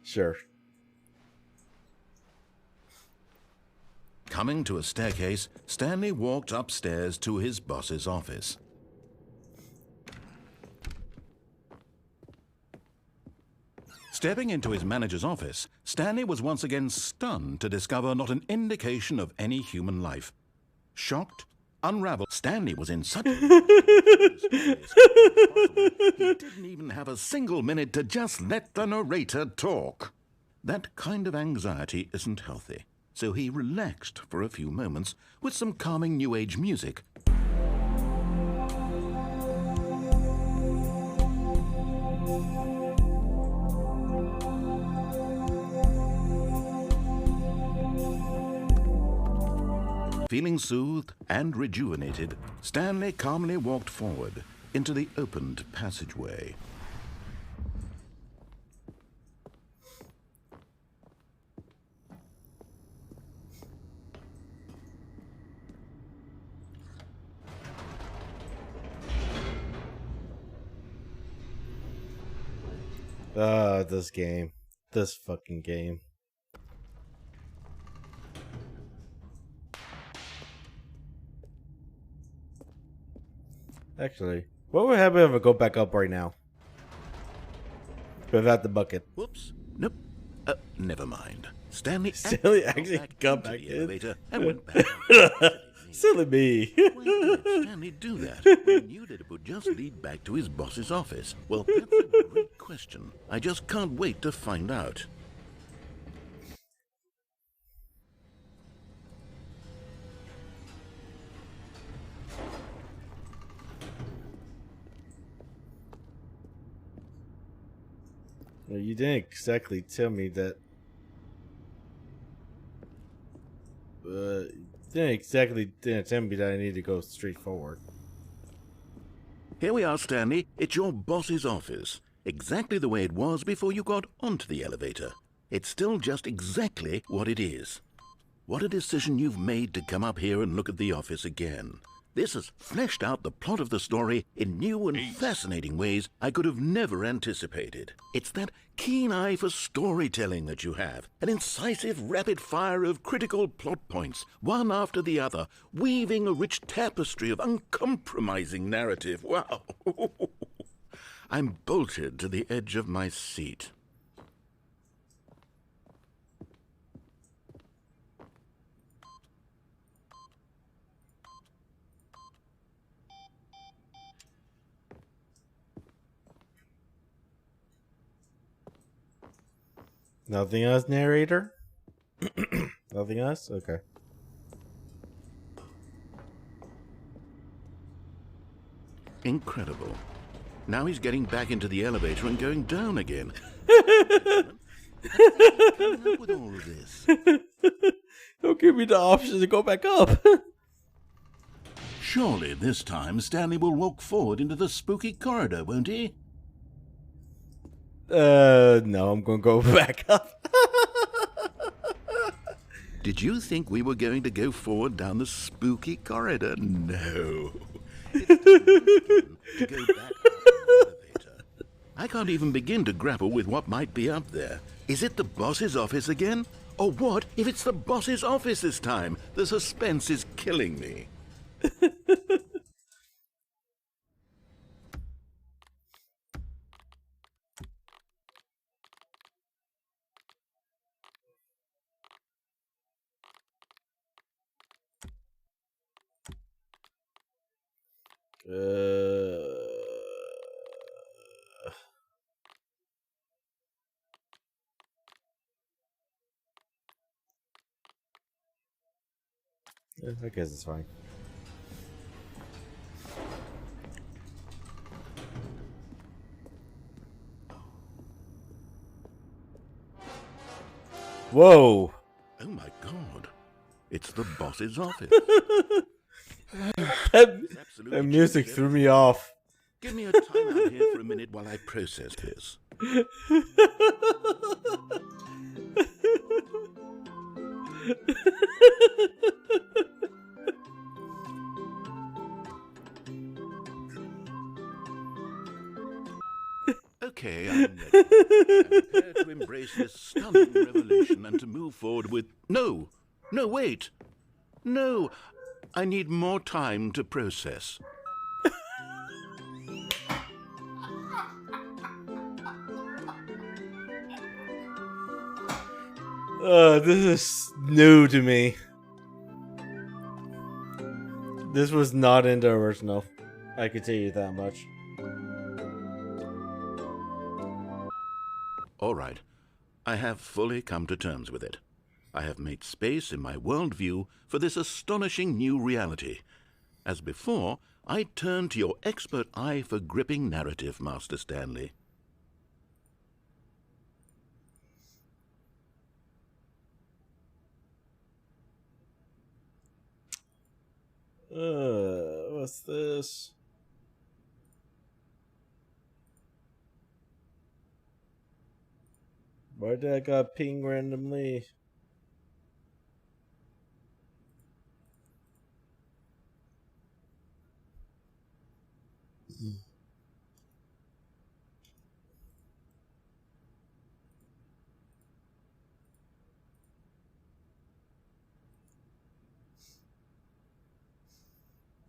Sure. Coming to a staircase, Stanley walked upstairs to his boss's office. Stepping into his manager's office, Stanley was once again stunned to discover not an indication of any human life. Shocked, unraveled, Stanley was in such a... He didn't even have a single minute to just let the narrator talk. That kind of anxiety isn't healthy, so he relaxed for a few moments with some calming New Age music. Feeling soothed and rejuvenated, Stanley calmly walked forward into the opened passageway. This game. This fucking game. Actually, what would happen if I go back up right now? Without the bucket. Whoops. Nope. Never mind. Stanley actually got back in in. The elevator and went back. Silly me. Why did Stanley do that? He knew that it would just lead back to his boss's office. Well, that's a great question. I just can't wait to find out. Well, you didn't exactly tell me that. Didn't tell me that I need to go straight forward. Here we are, Stanley. It's your boss's office. Exactly the way it was before you got onto the elevator. It's still just exactly what it is. What a decision you've made to come up here and look at the office again. This has fleshed out the plot of the story in new and fascinating ways I could have never anticipated. It's that keen eye for storytelling that you have, an incisive rapid fire of critical plot points, one after the other, weaving a rich tapestry of uncompromising narrative. Wow! I'm bolted to the edge of my seat. Nothing else, narrator? Nothing else? Okay. Incredible. Now he's getting back into the elevator and going down again. Coming up with all of this. Don't give me the option to go back up. Surely this time Stanley will walk forward into the spooky corridor, won't he? No, I'm gonna go back up. Did you think we were going to go forward down the spooky corridor? No. It's to go back up the elevator. I can't even begin to grapple with what might be up there. Is it the boss's office again? Or what if it's the boss's office this time? The suspense is killing me. I guess it's fine. Whoa! Oh my god. It's the boss's office. That music threw me off. Give me a time out here for a minute while I process this. Okay, I'm ready. I'm prepared to embrace this stunning revelation and to move forward with... No, wait. No, I need more time to process. This is new to me. This was not in the original. I can tell you that much. All right, I have fully come to terms with it. I have made space in my worldview for this astonishing new reality. As before, I turn to your expert eye for gripping narrative, Master Stanley. What's this? Why did I got ping randomly?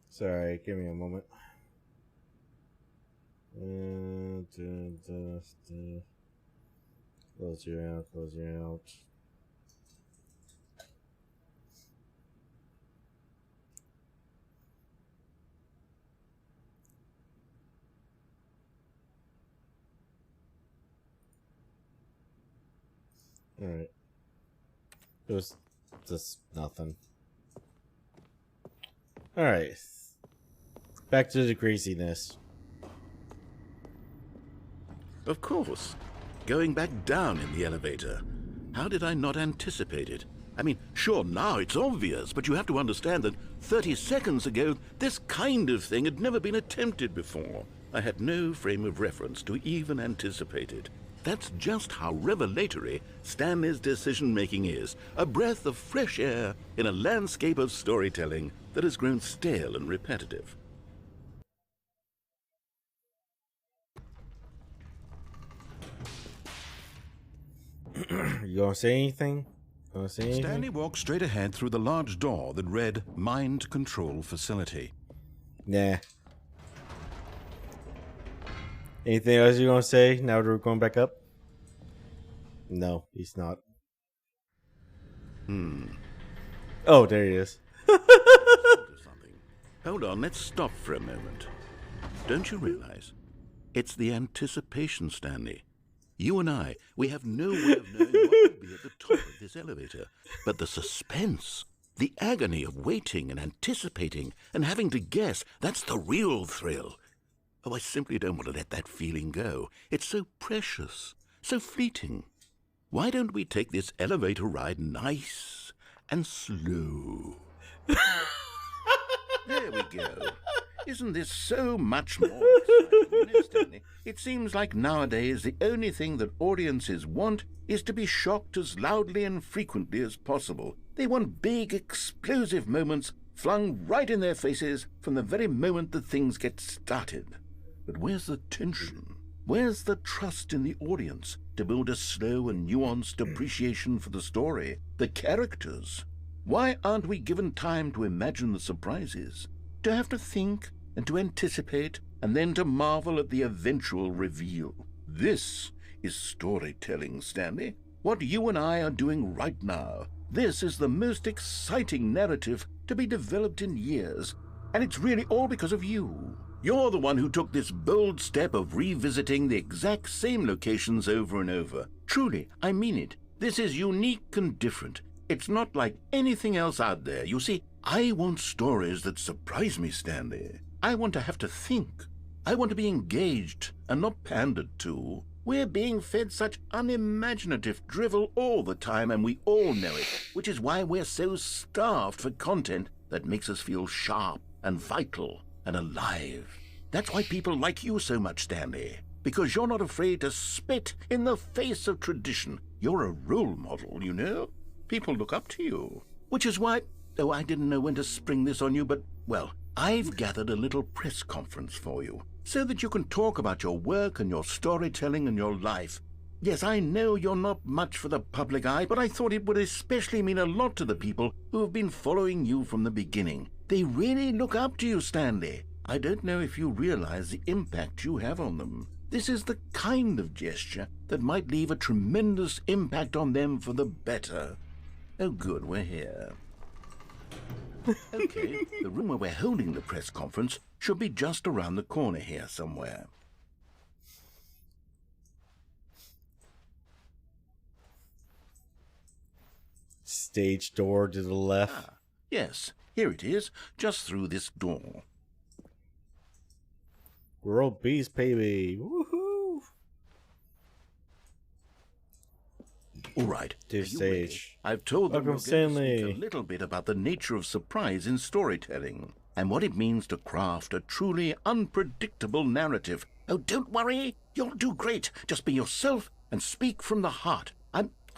Sorry, give me a moment. Close you out, close you out. Alright. It was just nothing. Alright. Back to the craziness. Of course. Going back down in the elevator. How did I not anticipate it? I mean, sure, now it's obvious, but you have to understand that 30 seconds ago, this kind of thing had never been attempted before. I had no frame of reference to even anticipate it. That's just how revelatory Stanley's decision-making is. A breath of fresh air in a landscape of storytelling that has grown stale and repetitive. You gonna say anything? Stanley walked straight ahead through the large door that read Mind Control Facility. Nah. Anything else you gonna say now that we're going back up? No, he's not. Oh, there he is. Hold on, let's stop for a moment. Don't you realize? It's the anticipation, Stanley. You and I, we have no way of knowing what will be at the top of this elevator. But the suspense, the agony of waiting and anticipating and having to guess, that's the real thrill. Oh, I simply don't want to let that feeling go. It's so precious, so fleeting. Why don't we take this elevator ride nice and slow? There we go. Isn't this so much more exciting? You know, Stanley, it seems like nowadays the only thing that audiences want is to be shocked as loudly and frequently as possible. They want big, explosive moments flung right in their faces from the very moment that things get started. But where's the tension? Where's the trust in the audience to build a slow and nuanced appreciation for the story, the characters? Why aren't we given time to imagine the surprises, to have to think and to anticipate, and then to marvel at the eventual reveal? This is storytelling, Stanley. What you and I are doing right now. This is the most exciting narrative to be developed in years, and it's really all because of you. You're the one who took this bold step of revisiting the exact same locations over and over. Truly, I mean it. This is unique and different. It's not like anything else out there. You see, I want stories that surprise me, Stanley. I want to have to think. I want to be engaged and not pandered to. We're being fed such unimaginative drivel all the time, and we all know it, which is why we're so starved for content that makes us feel sharp and vital and alive. That's why people like you so much, Stanley, because you're not afraid to spit in the face of tradition. You're a role model, you know? People look up to you, which is why... Oh, I didn't know when to spring this on you, but, well, I've gathered a little press conference for you so that you can talk about your work and your storytelling and your life. Yes, I know you're not much for the public eye, but I thought it would especially mean a lot to the people who have been following you from the beginning. They really look up to you, Stanley. I don't know if you realize the impact you have on them. This is the kind of gesture that might leave a tremendous impact on them for the better. Oh, good, we're here. Okay, the room where we're holding the press conference should be just around the corner here somewhere. Stage door to the left. Ah, yes, here it is, just through this door. World Beast, baby. Woohoo! All right, To are you stage. ready? I've told them Welcome, we're going to Stanley. speak a little bit about the nature of surprise in storytelling and what it means to craft a truly unpredictable narrative. Oh, don't worry, you'll do great. Just be yourself and speak from the heart.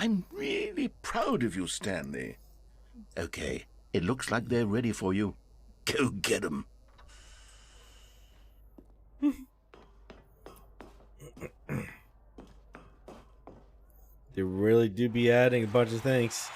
I'm really proud of you, Stanley. Okay, it looks like they're ready for you. Go get 'em. They really do be adding a bunch of things.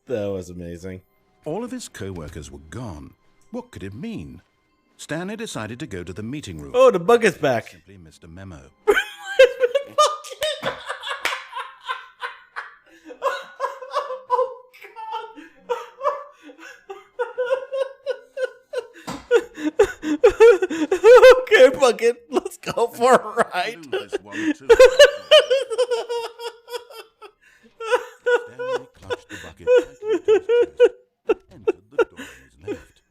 That was amazing. All of his co-workers were gone. What could it mean? Stanley decided to go to the meeting room. Oh, the bucket's back. Simply missed a memo. Okay, bucket, let's go for a ride. Blew this one too. Stanley clutched the bucket tightly to his chest and entered the door on his left.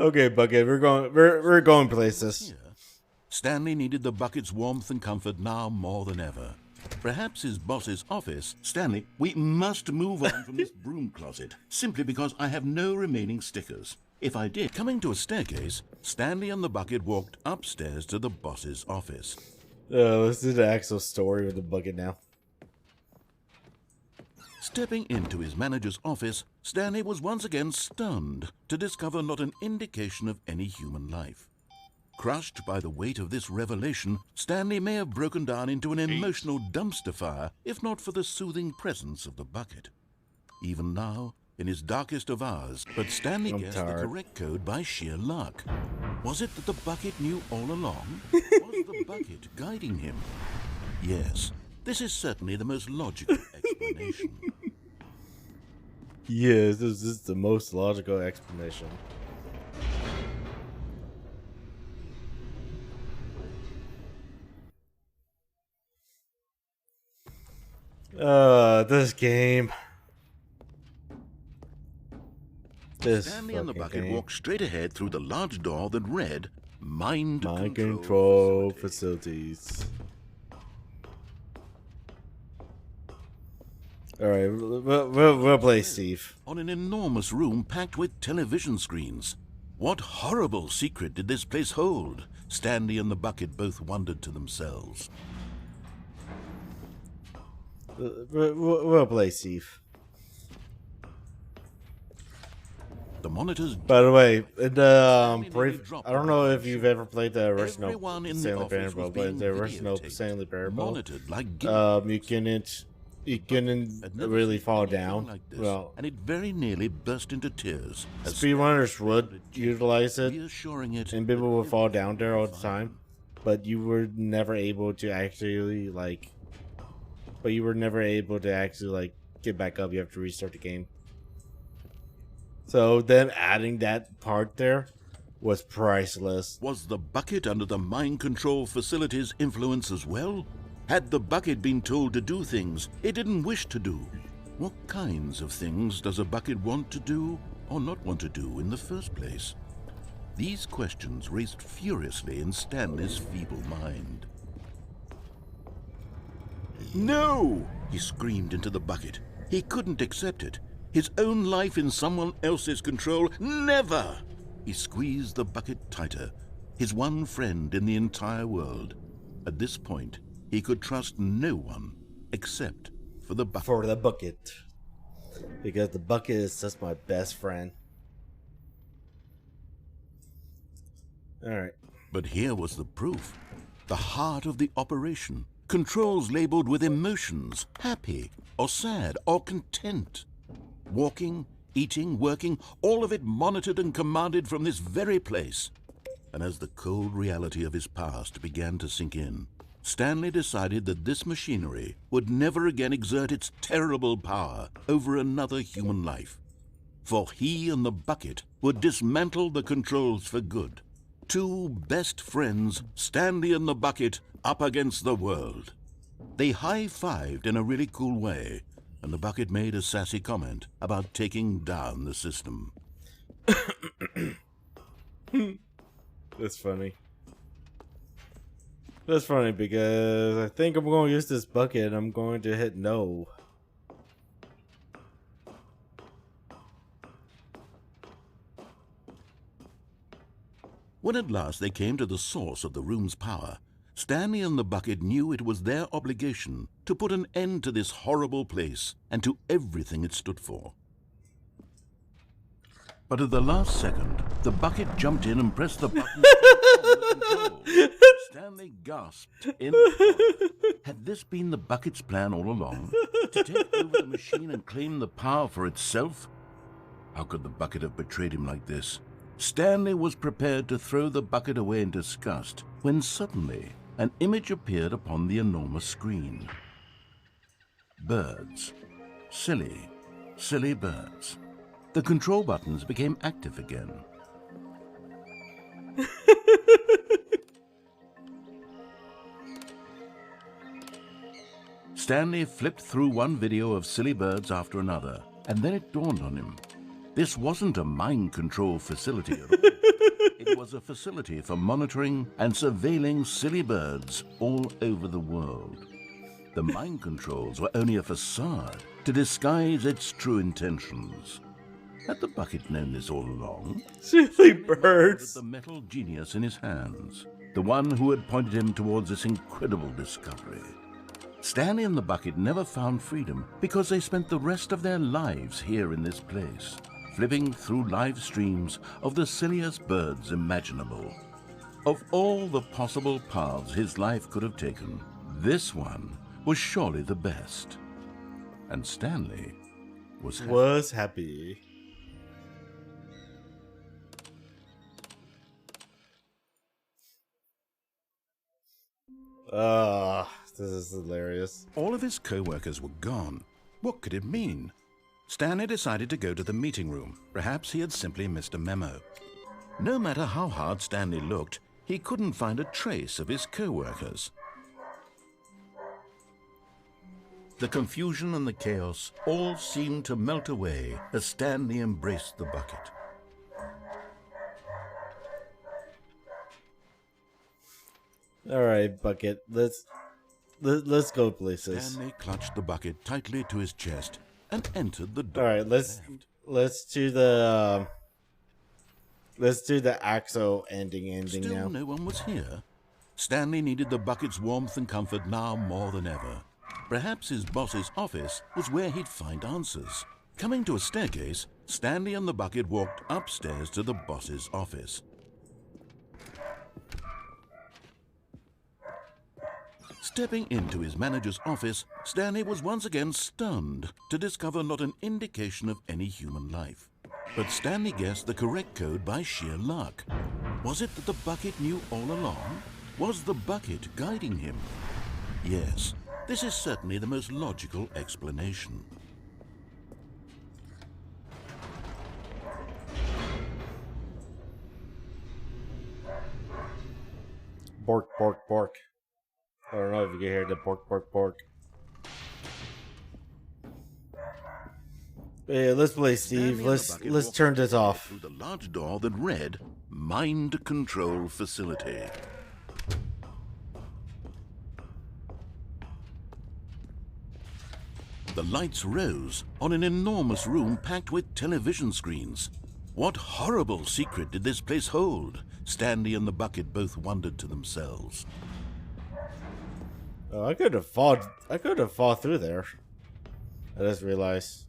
Okay, Bucket, we're going places. Here, Stanley needed the bucket's warmth and comfort now more than ever. Perhaps his boss's office. Stanley, we must move on from this broom closet, simply because I have no remaining stickers. If I did. Coming to a staircase, Stanley and the bucket walked upstairs to the boss's office. Let's do the actual story with the Bucket now. Stepping into his manager's office, Stanley was once again stunned to discover not an indication of any human life. Crushed by the weight of this revelation, Stanley may have broken down into an emotional dumpster fire if not for the soothing presence of the bucket. Even now, in his darkest of hours, but Stanley guessed the correct code by sheer luck. Was it that the bucket knew all along? Was the bucket guiding him? Yes, this is certainly the most logical explanation. Yes, this is the most logical explanation. This game. Stanley and the bucket walked straight ahead through the large door that read, Mind Control Facilities. Alright, we'll play Steve. On an enormous room packed with television screens. What horrible secret did this place hold? Stanley and the bucket both wondered to themselves. We'll play Steve. The monitors. By the way, in the I don't know if you've ever played the original Stanley Parable, but in the original Stanley Parable, you couldn't really fall down. Like this, well, and it very nearly burst into tears. Speedrunners would utilize it, reassuring it, and people would fall down there all the time, but you were never able to actually get back up. You have to restart the game. So them adding that part there was priceless. Was the bucket under the mind control facility's influence as well? Had the bucket been told to do things it didn't wish to do? What kinds of things does a bucket want to do or not want to do in the first place? These questions raced furiously in Stanley's feeble mind. No! He screamed into the bucket. He couldn't accept it. His own life in someone else's control, never! He squeezed the bucket tighter, his one friend in the entire world. At this point, he could trust no one except for the bucket. For the bucket. Because the bucket is just my best friend. Alright. But here was the proof. The heart of the operation. Controls labeled with emotions, happy or sad or content. Walking, eating, working, all of it monitored and commanded from this very place. And as the cold reality of his past began to sink in, Stanley decided that this machinery would never again exert its terrible power over another human life. For he and the bucket would dismantle the controls for good. Two best friends, Stanley and the bucket, up against the world. They high-fived in a really cool way, and the bucket made a sassy comment about taking down the system. That's funny. That's funny because I think I'm going to use this bucket and I'm going to hit no. When at last they came to the source of the room's power, Stanley and the bucket knew it was their obligation to put an end to this horrible place and to everything it stood for. But at the last second, the bucket jumped in and pressed the button to control. Stanley gasped in horror. Had this been the bucket's plan all along? To take over the machine and claim the power for itself? How could the bucket have betrayed him like this? Stanley was prepared to throw the bucket away in disgust when suddenly an image appeared upon the enormous screen. Birds. Silly, silly birds. The control buttons became active again. Stanley flipped through one video of silly birds after another, and then it dawned on him. This wasn't a mind control facility at all. It was a facility for monitoring and surveilling silly birds all over the world. The mind controls were only a facade to disguise its true intentions. Had the bucket known this all along? Silly With birds. the metal genius in his hands, the one who had pointed him towards this incredible discovery. Stanley and the bucket never found freedom because they spent the rest of their lives here in this place, flipping through live streams of the silliest birds imaginable. Of all the possible paths his life could have taken, this one was surely the best. And Stanley was happy. This is hilarious. All of his co-workers were gone. What could it mean? Stanley decided to go to the meeting room. Perhaps he had simply missed a memo. No matter how hard Stanley looked, he couldn't find a trace of his co-workers. The confusion and the chaos all seemed to melt away as Stanley embraced the bucket. All right, bucket. Let's go places. Stanley clutched the bucket tightly to his chest and entered the door. All right, let's do the AXO ending Still now. no one was here. Stanley needed the bucket's warmth and comfort now more than ever. Perhaps his boss's office was where he'd find answers. Coming to a staircase, Stanley and the bucket walked upstairs to the boss's office. Stepping into his manager's office, Stanley was once again stunned to discover not an indication of any human life. But Stanley guessed the correct code by sheer luck. Was it that the bucket knew all along? Was the bucket guiding him? Yes, this is certainly the most logical explanation. Bork, bork, bork. I don't know if you can hear the bork, bork, bork. Yeah, let's play, Steve. Let's turn this off. Through the large door that read Mind Control Facility. The lights rose on an enormous room packed with television screens. What horrible secret did this place hold? Stanley and the bucket both wondered to themselves. Oh, I could have fought through there. I just realized.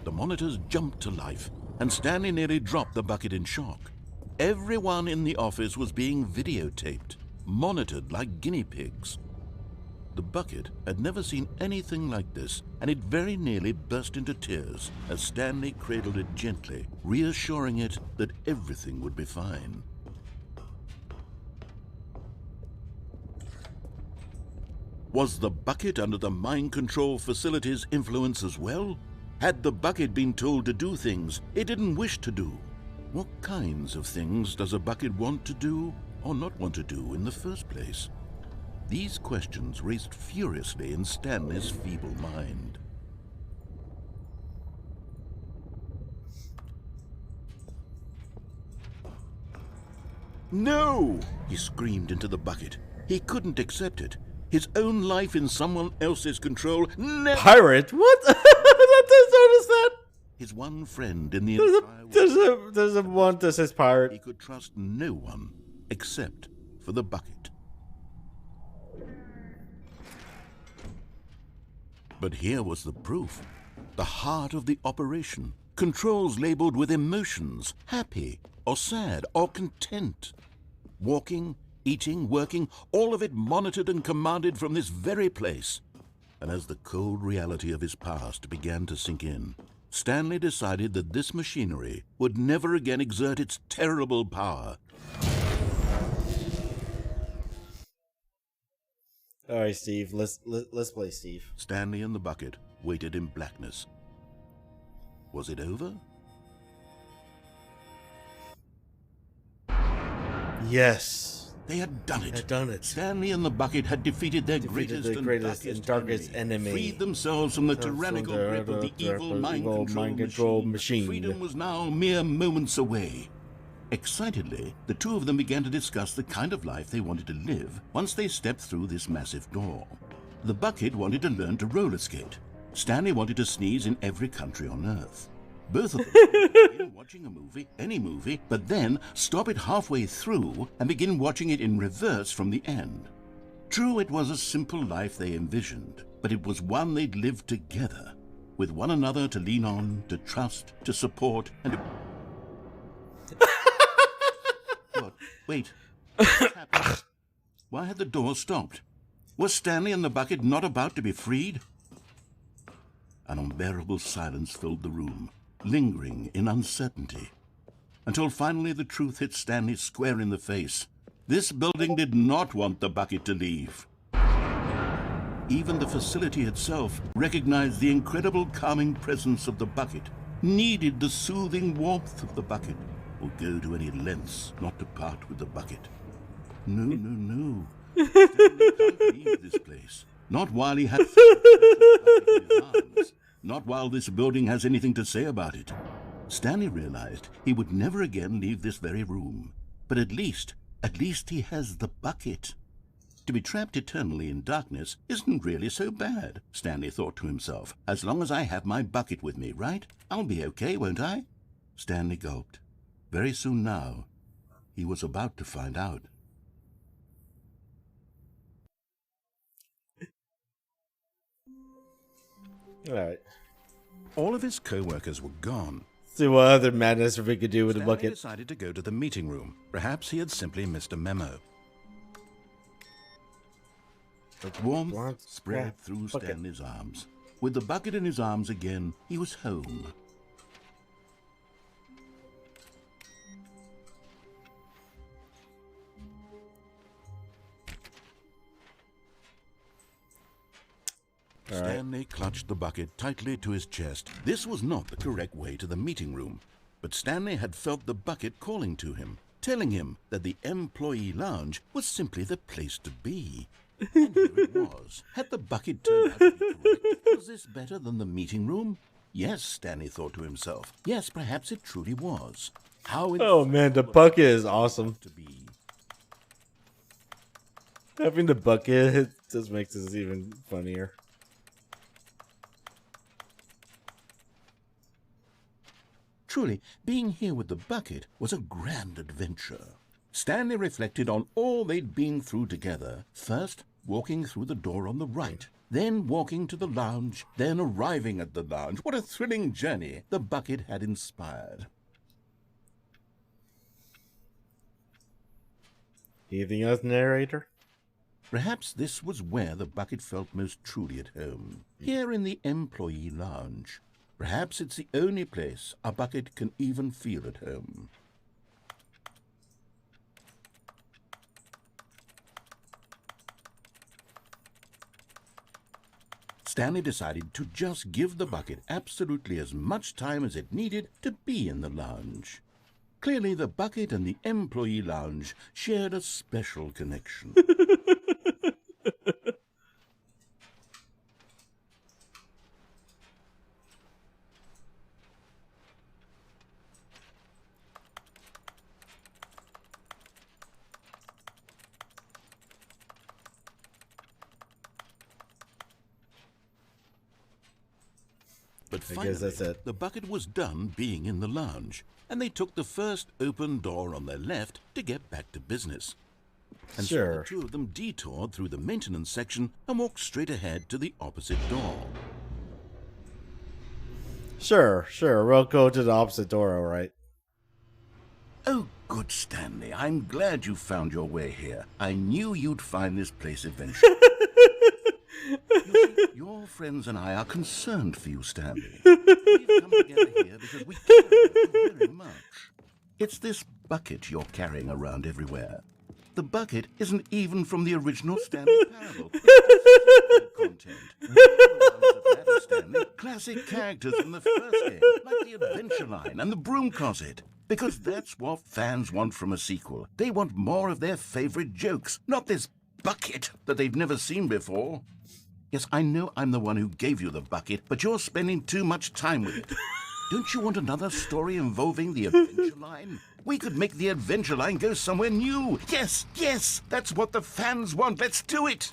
The monitors jumped to life, and Stanley nearly dropped the bucket in shock. Everyone in the office was being videotaped, monitored like guinea pigs. The bucket had never seen anything like this, and it very nearly burst into tears as Stanley cradled it gently, reassuring it that everything would be fine. Was the bucket under the mind control facility's influence as well? Had the bucket been told to do things it didn't wish to do? What kinds of things does a bucket want to do or not want to do in the first place? These questions raced furiously in Stanley's feeble mind. No! He screamed into the bucket. He couldn't accept it. His own life in someone else's control never... Pirate? What? I didn't notice that. His one friend in the entire world. There's a one that says pirate. He could trust no one except for the bucket. But here was the proof. The heart of the operation. Controls labeled with emotions, happy or sad or content. Walking, eating, working, all of it monitored and commanded from this very place. And as the cold reality of his past began to sink in, Stanley decided that this machinery would never again exert its terrible power. All right, Steve. Let's play, Steve. Stanley and the bucket waited in blackness. Was it over? Yes. They had done it. Had done it. Stanley and the bucket had defeated their Defeated greatest, the greatest and and darkest enemy. freed themselves from the tyrannical grip of the evil mind control machine. Freedom was now mere moments away. Excitedly, the two of them began to discuss the kind of life they wanted to live once they stepped through this massive door. The bucket wanted to learn to roller skate. Stanley wanted to sneeze in every country on Earth. Both of them begin watching a movie, any movie, but then stop it halfway through and begin watching it in reverse from the end. True, it was a simple life they envisioned, but it was one they'd lived together, with one another to lean on, to trust, to support, and to... What? Wait. What happened? Why had the door stopped? Was Stanley and the bucket not about to be freed? An unbearable silence filled the room, lingering in uncertainty, until finally the truth hit Stanley square in the face. This building did not want the bucket to leave. Even the facility itself recognized the incredible calming presence of the bucket, needed the soothing warmth of the bucket, or go to any lengths not to part with the bucket. No. Stanley can't leave this place. Not while he had in his arms. Not while this building has anything to say about it. Stanley realized he would never again leave this very room. But at least he has the bucket. To be trapped eternally in darkness isn't really so bad, Stanley thought to himself. As long as I have my bucket with me, right? I'll be okay, won't I? Stanley gulped. Very soon now, he was about to find out. Alright. All of his co-workers were gone. See what other madness we could do with a Stanley bucket. decided to go to the meeting room. Perhaps he had simply missed a memo. Warmth spread through Stanley's arms. With the bucket in his arms again, he was home. Stanley clutched the bucket tightly to his chest. This was not the correct way to the meeting room, but Stanley had felt the bucket calling to him, telling him that the employee lounge was simply the place to be. And here it was. Had the bucket turned out to be correct? Was this better than the meeting room? Yes, Stanley thought to himself. Yes, perhaps it truly was. How it Oh man, the bucket is awesome. to be. Having the bucket just makes this even funnier. Truly, being here with the bucket was a grand adventure. Stanley reflected on all they'd been through together. First, walking through the door on the right, then walking to the lounge, then arriving at the lounge. What a thrilling journey the bucket had inspired. Anything else, narrator? Perhaps this was where the bucket felt most truly at home, here in the employee lounge. Perhaps it's the only place a bucket can even feel at home. Stanley decided to just give the bucket absolutely as much time as it needed to be in the lounge. Clearly, the bucket and the employee lounge shared a special connection. But I finally, guess that's it. the bucket was done being in the lounge, and they took the first open door on their left to get back to business. And so Sure. the two of them detoured through the maintenance section and walked straight ahead to the opposite door. Sure. We'll go to the opposite door, alright? Oh, good, Stanley. I'm glad you found your way here. I knew you'd find this place eventually. You see, your friends and I are concerned for you, Stanley. We've come together here because we care about you very much. It's this bucket you're carrying around everywhere. The bucket isn't even from the original Stanley Parable. It's content. Stanley, classic characters from the first game, like the Adventure Line and the Broom Closet. Because that's what fans want from a sequel. They want more of their favorite jokes, not this bucket that they've never seen before. Yes, I know I'm the one who gave you the bucket, but you're spending too much time with it. Don't you want another story involving the adventure line? We could make the adventure line go somewhere new. Yes, yes, that's what the fans want. Let's do it.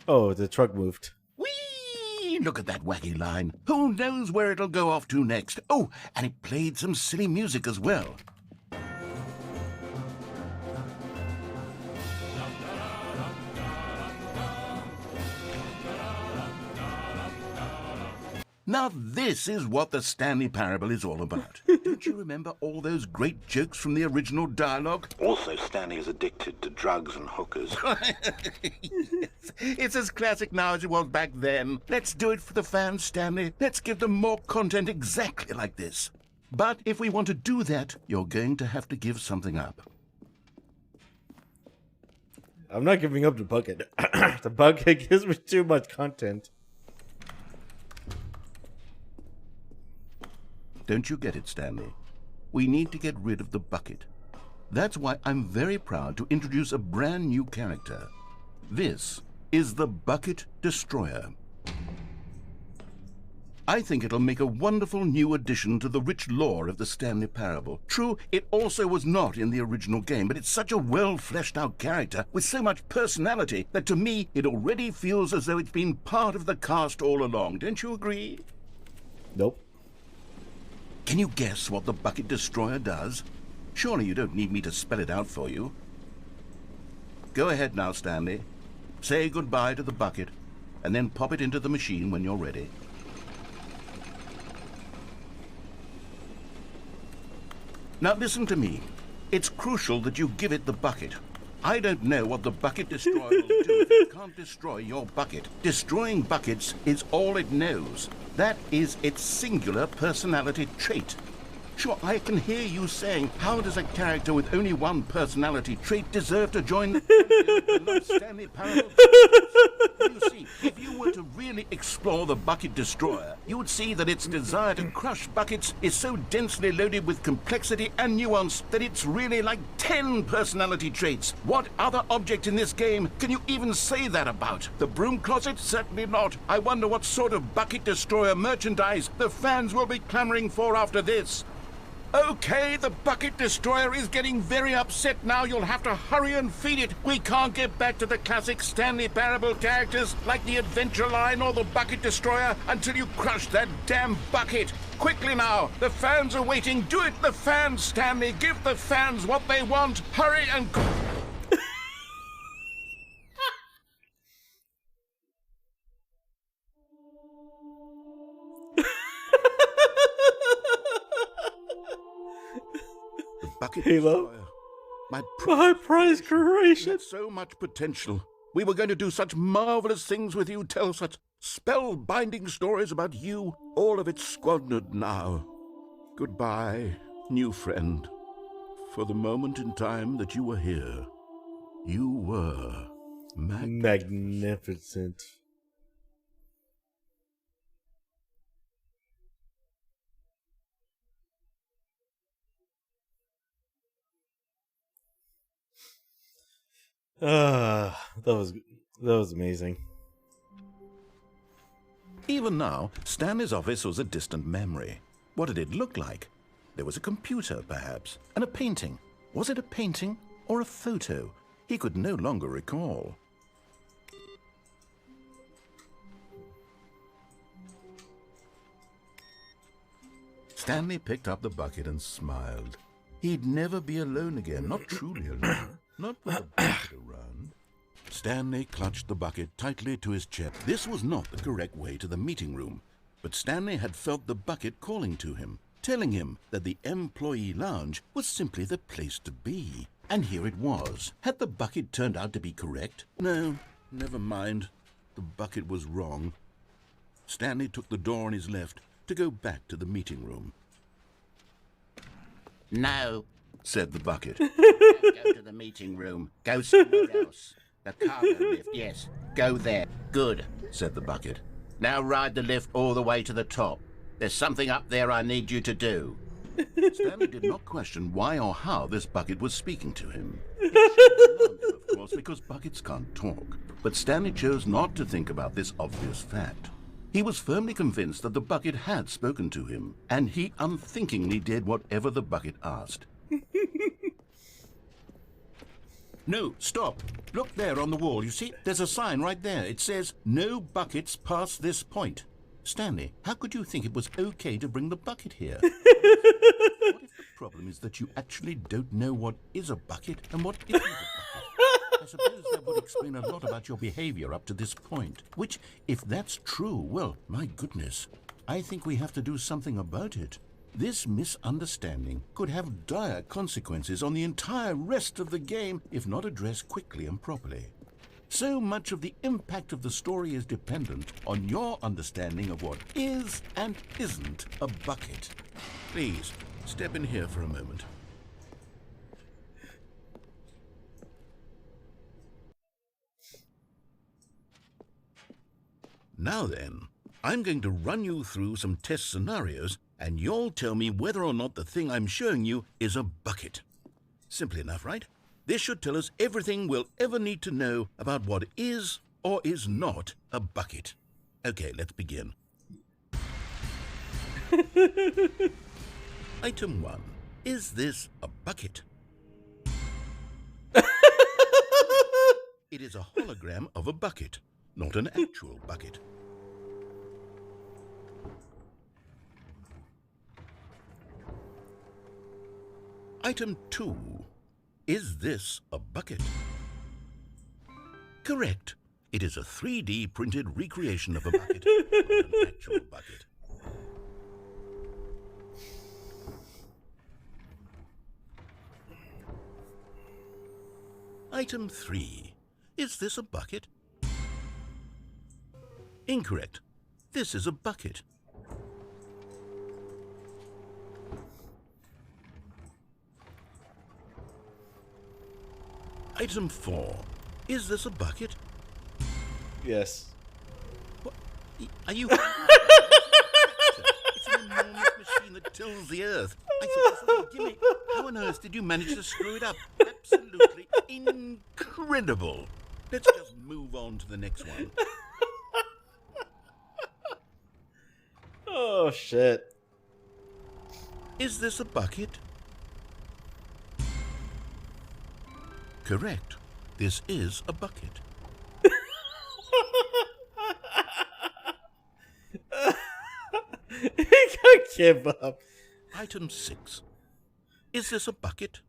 Oh, the truck moved. Whee! Look at that wacky line. Who knows where it'll go off to next? Oh, and it played some silly music as well. Now this is what the Stanley Parable is all about. Don't you remember all those great jokes from the original dialogue? Also, Stanley is addicted to drugs and hookers. It's as classic now as it was back then. Let's do it for the fans, Stanley. Let's give them more content exactly like this. But if we want to do that, you're going to have to give something up. I'm not giving up the bucket. The bucket gives me too much content. Don't you get it, Stanley? We need to get rid of the bucket. That's why I'm very proud to introduce a brand new character. This is the Bucket Destroyer. I think it'll make a wonderful new addition to the rich lore of the Stanley Parable. True, it also was not in the original game, but it's such a well-fleshed-out character with so much personality that to me it already feels as though it's been part of the cast all along. Don't you agree? Nope. Can you guess what the Bucket Destroyer does? Surely you don't need me to spell it out for you. Go ahead now, Stanley. Say goodbye to the bucket, and then pop it into the machine when you're ready. Now listen to me. It's crucial that you give it the bucket. I don't know what the Bucket Destroyer will do if it can't destroy your bucket. Destroying buckets is all it knows. That is its singular personality trait. Sure, I can hear you saying, how does a character with only one personality trait deserve to join the Stanley Parable? Well, you see, if you were to really explore the Bucket Destroyer, you would see that its desire to crush buckets is so densely loaded with complexity and nuance that it's really like 10 personality traits. What other object in this game can you even say that about? The broom closet? Certainly not. I wonder what sort of Bucket Destroyer merchandise the fans will be clamoring for after this. Okay, the Bucket Destroyer is getting very upset now. You'll have to hurry and feed it. We can't get back to the classic Stanley Parable characters like the Adventure Line or the Bucket Destroyer until you crush that damn bucket. Quickly now, the fans are waiting. Do it, the fans, Stanley. Give the fans what they want. Hurry and... Bucket Halo. Destroyer. My prize creation. had so much potential. We were going to do such marvelous things with you, tell such spellbinding stories about you. All of it squandered now. Goodbye, new friend. For the moment in time that you were here, you were magnificent. That was amazing. Even now, Stanley's office was a distant memory. What did it look like? There was a computer, perhaps, and a painting. Was it a painting or a photo? He could no longer recall. Stanley picked up the bucket and smiled. He'd never be alone again, not truly alone, not with a bucket around. Stanley clutched the bucket tightly to his chest. This was not the correct way to the meeting room, but Stanley had felt the bucket calling to him, telling him that the employee lounge was simply the place to be. And here it was. Had the bucket turned out to be correct? No, never mind. The bucket was wrong. Stanley took the door on his left to go back to the meeting room. No, said the bucket. Go to the meeting room. Go somewhere else. The cargo lift, yes. Go there. Good, said the bucket. Now ride the lift all the way to the top. There's something up there I need you to do. Stanley did not question why or how this bucket was speaking to him. It alarmed him, of course, because buckets can't talk. But Stanley chose not to think about this obvious fact. He was firmly convinced that the bucket had spoken to him, and he unthinkingly did whatever the bucket asked. No, stop. Look there on the wall. You see, there's a sign right there. It says, "No buckets past this point." Stanley, how could you think it was okay to bring the bucket here? What if the problem is that you actually don't know what is a bucket and what isn't a bucket? I suppose that would explain a lot about your behavior up to this point. Which, if that's true, well, my goodness, I think we have to do something about it. This misunderstanding could have dire consequences on the entire rest of the game if not addressed quickly and properly. So much of the impact of the story is dependent on your understanding of what is and isn't a bucket. Please, step in here for a moment. Now then, I'm going to run you through some test scenarios, and you'll tell me whether or not the thing I'm showing you is a bucket. Simple enough, right? This should tell us everything we'll ever need to know about what is or is not a bucket. Okay, let's begin. Item 1. Is this a bucket? It is a hologram of a bucket, not an actual bucket. Item 2. Is this a bucket? Correct. It is a 3D printed recreation of a bucket, not an actual bucket. Item 3. Is this a bucket? Incorrect. This is a bucket. Item 4. Is this a bucket? Yes. What? Are you... It's an enormous machine that tills the earth. I thought this was a gimmick. How on earth did you manage to screw it up? Absolutely incredible. Let's just move on to the next one. Oh, shit. Is this a bucket? Correct. This is a bucket. I give up. Item 6. Is this a bucket?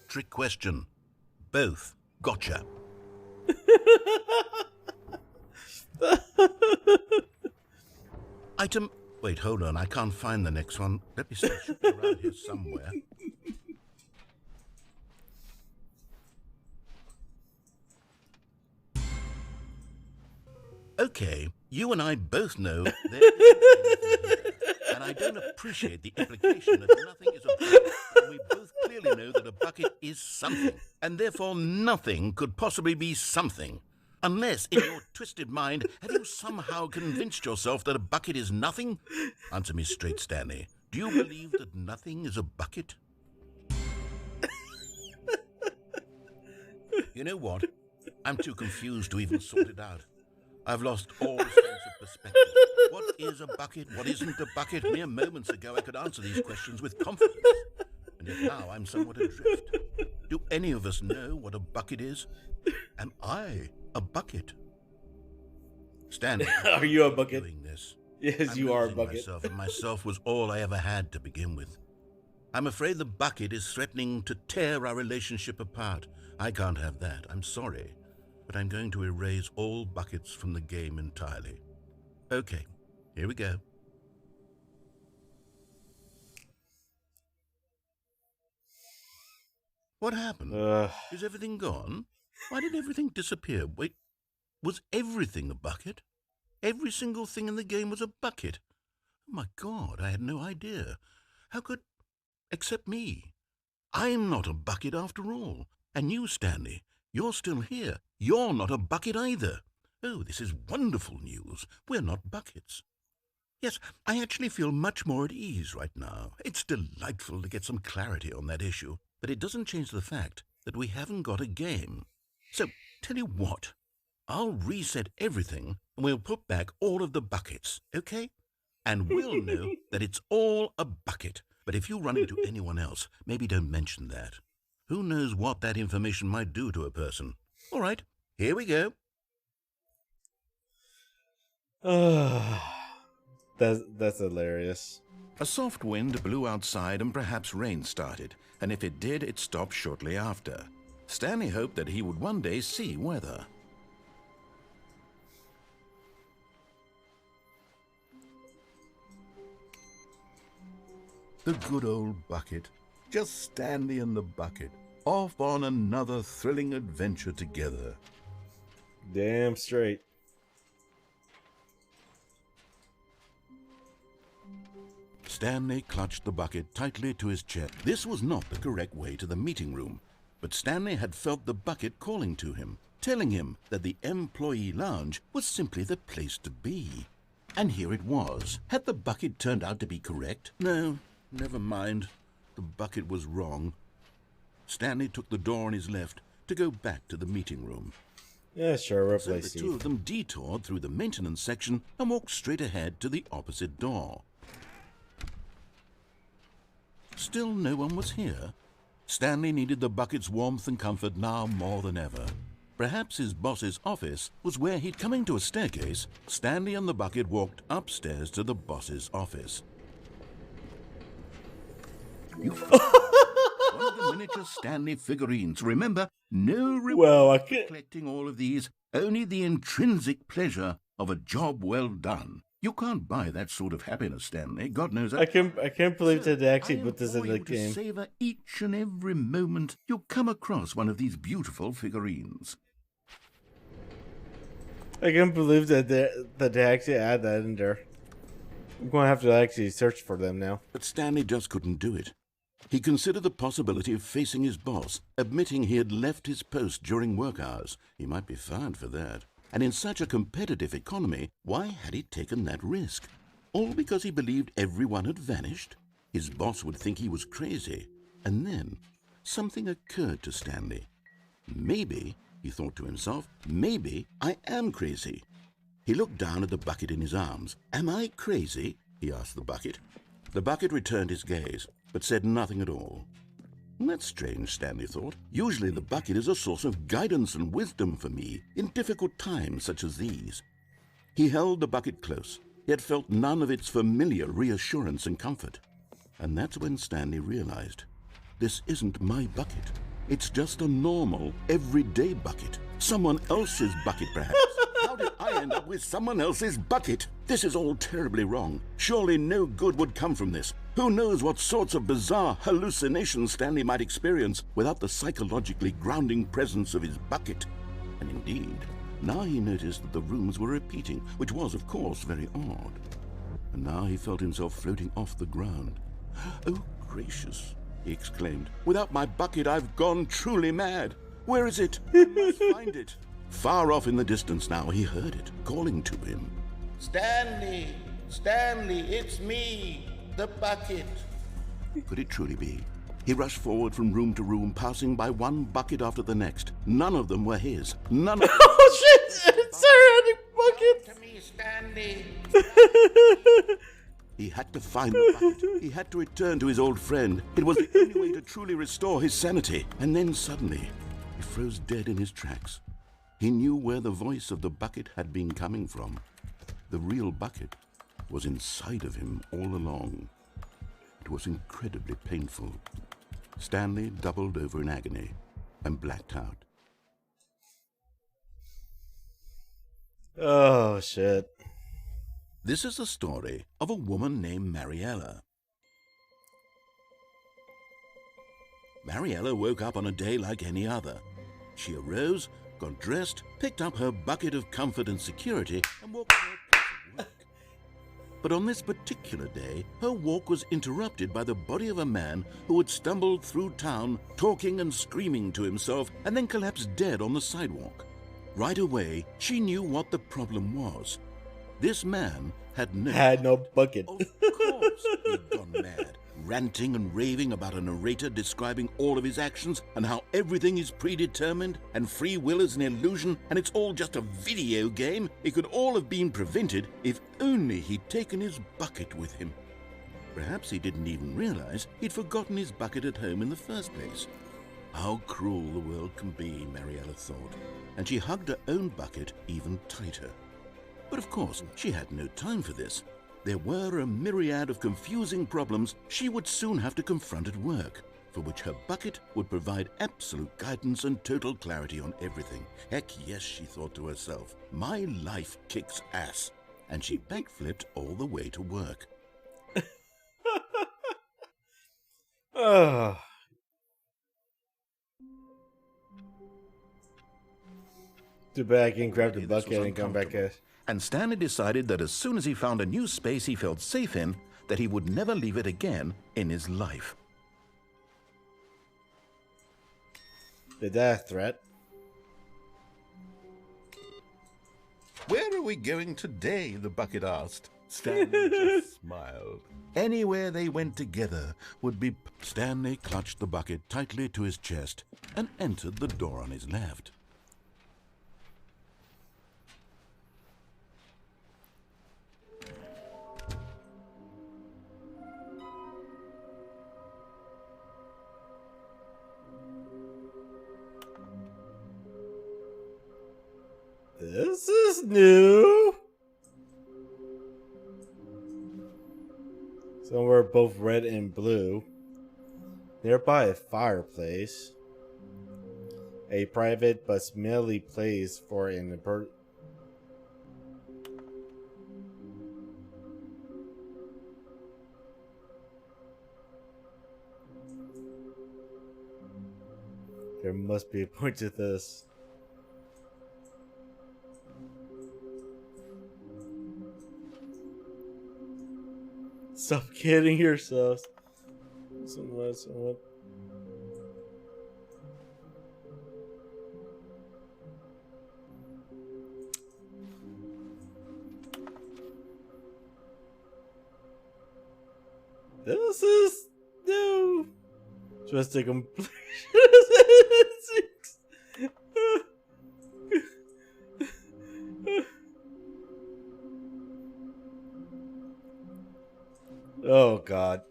Trick question. Both. Gotcha. Item... Wait, hold on. I can't find the next one. Let me see. It should be around here somewhere. Okay, you and I both know there isn't anything here, and I don't appreciate the implication that nothing is a bucket. And we both clearly know that a bucket is something, and therefore nothing could possibly be something. Unless, in your twisted mind, have you somehow convinced yourself that a bucket is nothing? Answer me straight, Stanley. Do you believe that nothing is a bucket? You know what? I'm too confused to even sort it out. I've lost all sense of perspective. What is a bucket? What isn't a bucket? Mere moments ago I could answer these questions with confidence. And yet now I'm somewhat adrift. Do any of us know what a bucket is? Am I a bucket? Stanley, Are you a bucket? doing this? Yes, I'm you are a losing bucket. Myself, and myself was all I ever had to begin with. I'm afraid the bucket is threatening to tear our relationship apart. I can't have that. I'm sorry. But I'm going to erase all buckets from the game entirely. Okay, here we go. What happened? Is everything gone? Why did everything disappear? Wait, was everything a bucket? Every single thing in the game was a bucket. Oh my God, I had no idea. How could except me. I'm not a bucket after all. And you, Stanley, you're still here. You're not a bucket either. Oh, this is wonderful news. We're not buckets. Yes, I actually feel much more at ease right now. It's delightful to get some clarity on that issue, but it doesn't change the fact that we haven't got a game. So, tell you what, I'll reset everything and we'll put back all of the buckets, okay? And we'll know that it's all a bucket. But if you run into anyone else, maybe don't mention that. Who knows what that information might do to a person? All right, here we go. That's hilarious. A soft wind blew outside and perhaps rain started, and if it did, it stopped shortly after. Stanley hoped that he would one day see weather. The good old bucket. Just Stanley and the bucket, off on another thrilling adventure together. Damn straight. Stanley clutched the bucket tightly to his chest. This was not the correct way to the meeting room, but Stanley had felt the bucket calling to him, telling him that the employee lounge was simply the place to be. And here it was. Had the bucket turned out to be correct? No, never mind. The bucket was wrong. Stanley took the door on his left to go back to the meeting room. Yeah, sure, So the two of them detoured through the maintenance section and walked straight ahead to the opposite door. Still no one was here. Stanley needed the bucket's warmth and comfort now more than ever. Perhaps his boss's office was where he'd coming to a staircase. Stanley and the bucket walked upstairs to the boss's office. One of the miniature Stanley figurines. Remember, no reward Well, I for can't. collecting all of these, only the intrinsic pleasure of a job well done. You can't buy that sort of happiness, Stanley. God knows I can't believe that they actually I put this in implore the you to game. savor each and every moment you come across one of these beautiful figurines. I can't believe that they actually add that in there. I'm going to have to actually search for them now. But Stanley just couldn't do it. He considered the possibility of facing his boss, admitting he had left his post during work hours. He might be fired for that. And in such a competitive economy, why had he taken that risk? All because he believed everyone had vanished? His boss would think he was crazy. And then something occurred to Stanley. Maybe, he thought to himself, maybe I am crazy. He looked down at the bucket in his arms. Am I crazy? He asked the bucket. The bucket returned his gaze, but said nothing at all. That's strange, Stanley thought. Usually the bucket is a source of guidance and wisdom for me in difficult times such as these. He held the bucket close, yet felt none of its familiar reassurance and comfort. And that's when Stanley realized, this isn't my bucket. It's just a normal, everyday bucket. Someone else's bucket, perhaps. How did I end up with someone else's bucket? This is all terribly wrong. Surely no good would come from this. Who knows what sorts of bizarre hallucinations Stanley might experience without the psychologically grounding presence of his bucket. And indeed, now he noticed that the rooms were repeating, which was, of course, very odd. And now he felt himself floating off the ground. Oh, gracious, he exclaimed. Without my bucket, I've gone truly mad. Where is it? I must find it. Far off in the distance now, he heard it, calling to him. Stanley! Stanley, it's me, the bucket. Could it truly be? He rushed forward from room to room, passing by one bucket after the next. None of them were his. None of them. Oh shit! It's already Come to me, Stanley. He had to find the bucket. He had to return to his old friend. It was the only way to truly restore his sanity. And then suddenly, he froze dead in his tracks. He knew where the voice of the bucket had been coming from. The real bucket was inside of him all along. It was incredibly painful. Stanley doubled over in agony and blacked out. Oh shit. This is the story of a woman named Mariella. Mariella woke up on a day like any other. She arose, got dressed, picked up her bucket of comfort and security, and walked to her place of work. But on this particular day, her walk was interrupted by the body of a man who had stumbled through town, talking and screaming to himself, and then collapsed dead on the sidewalk. Right away, she knew what the problem was. This man had no bucket. Of course, he'd gone mad, ranting and raving about a narrator describing all of his actions and how everything is predetermined and free will is an illusion and it's all just a video game. It could all have been prevented if only he'd taken his bucket with him. Perhaps he didn't even realize he'd forgotten his bucket at home in the first place. How cruel the world can be, Mariella thought, and she hugged her own bucket even tighter. But of course, she had no time for this. There were a myriad of confusing problems she would soon have to confront at work, for which her bucket would provide absolute guidance and total clarity on everything. Heck yes, she thought to herself, my life kicks ass. And she backflipped all the way to work. Ugh. Too bad I can grab the bucket and come back at. And Stanley decided that as soon as he found a new space he felt safe in, that he would never leave it again in his life. Is that a threat? Where are we going today? The bucket asked. Stanley just smiled. Anywhere they went together would be... Stanley clutched the bucket tightly to his chest and entered the door on his left. This is new. Some were both red and blue. Nearby a fireplace. A private but smelly place for an There must be a point to this. Stop kidding yourselves. Somewhat. This is new. Just a complete. Oh God.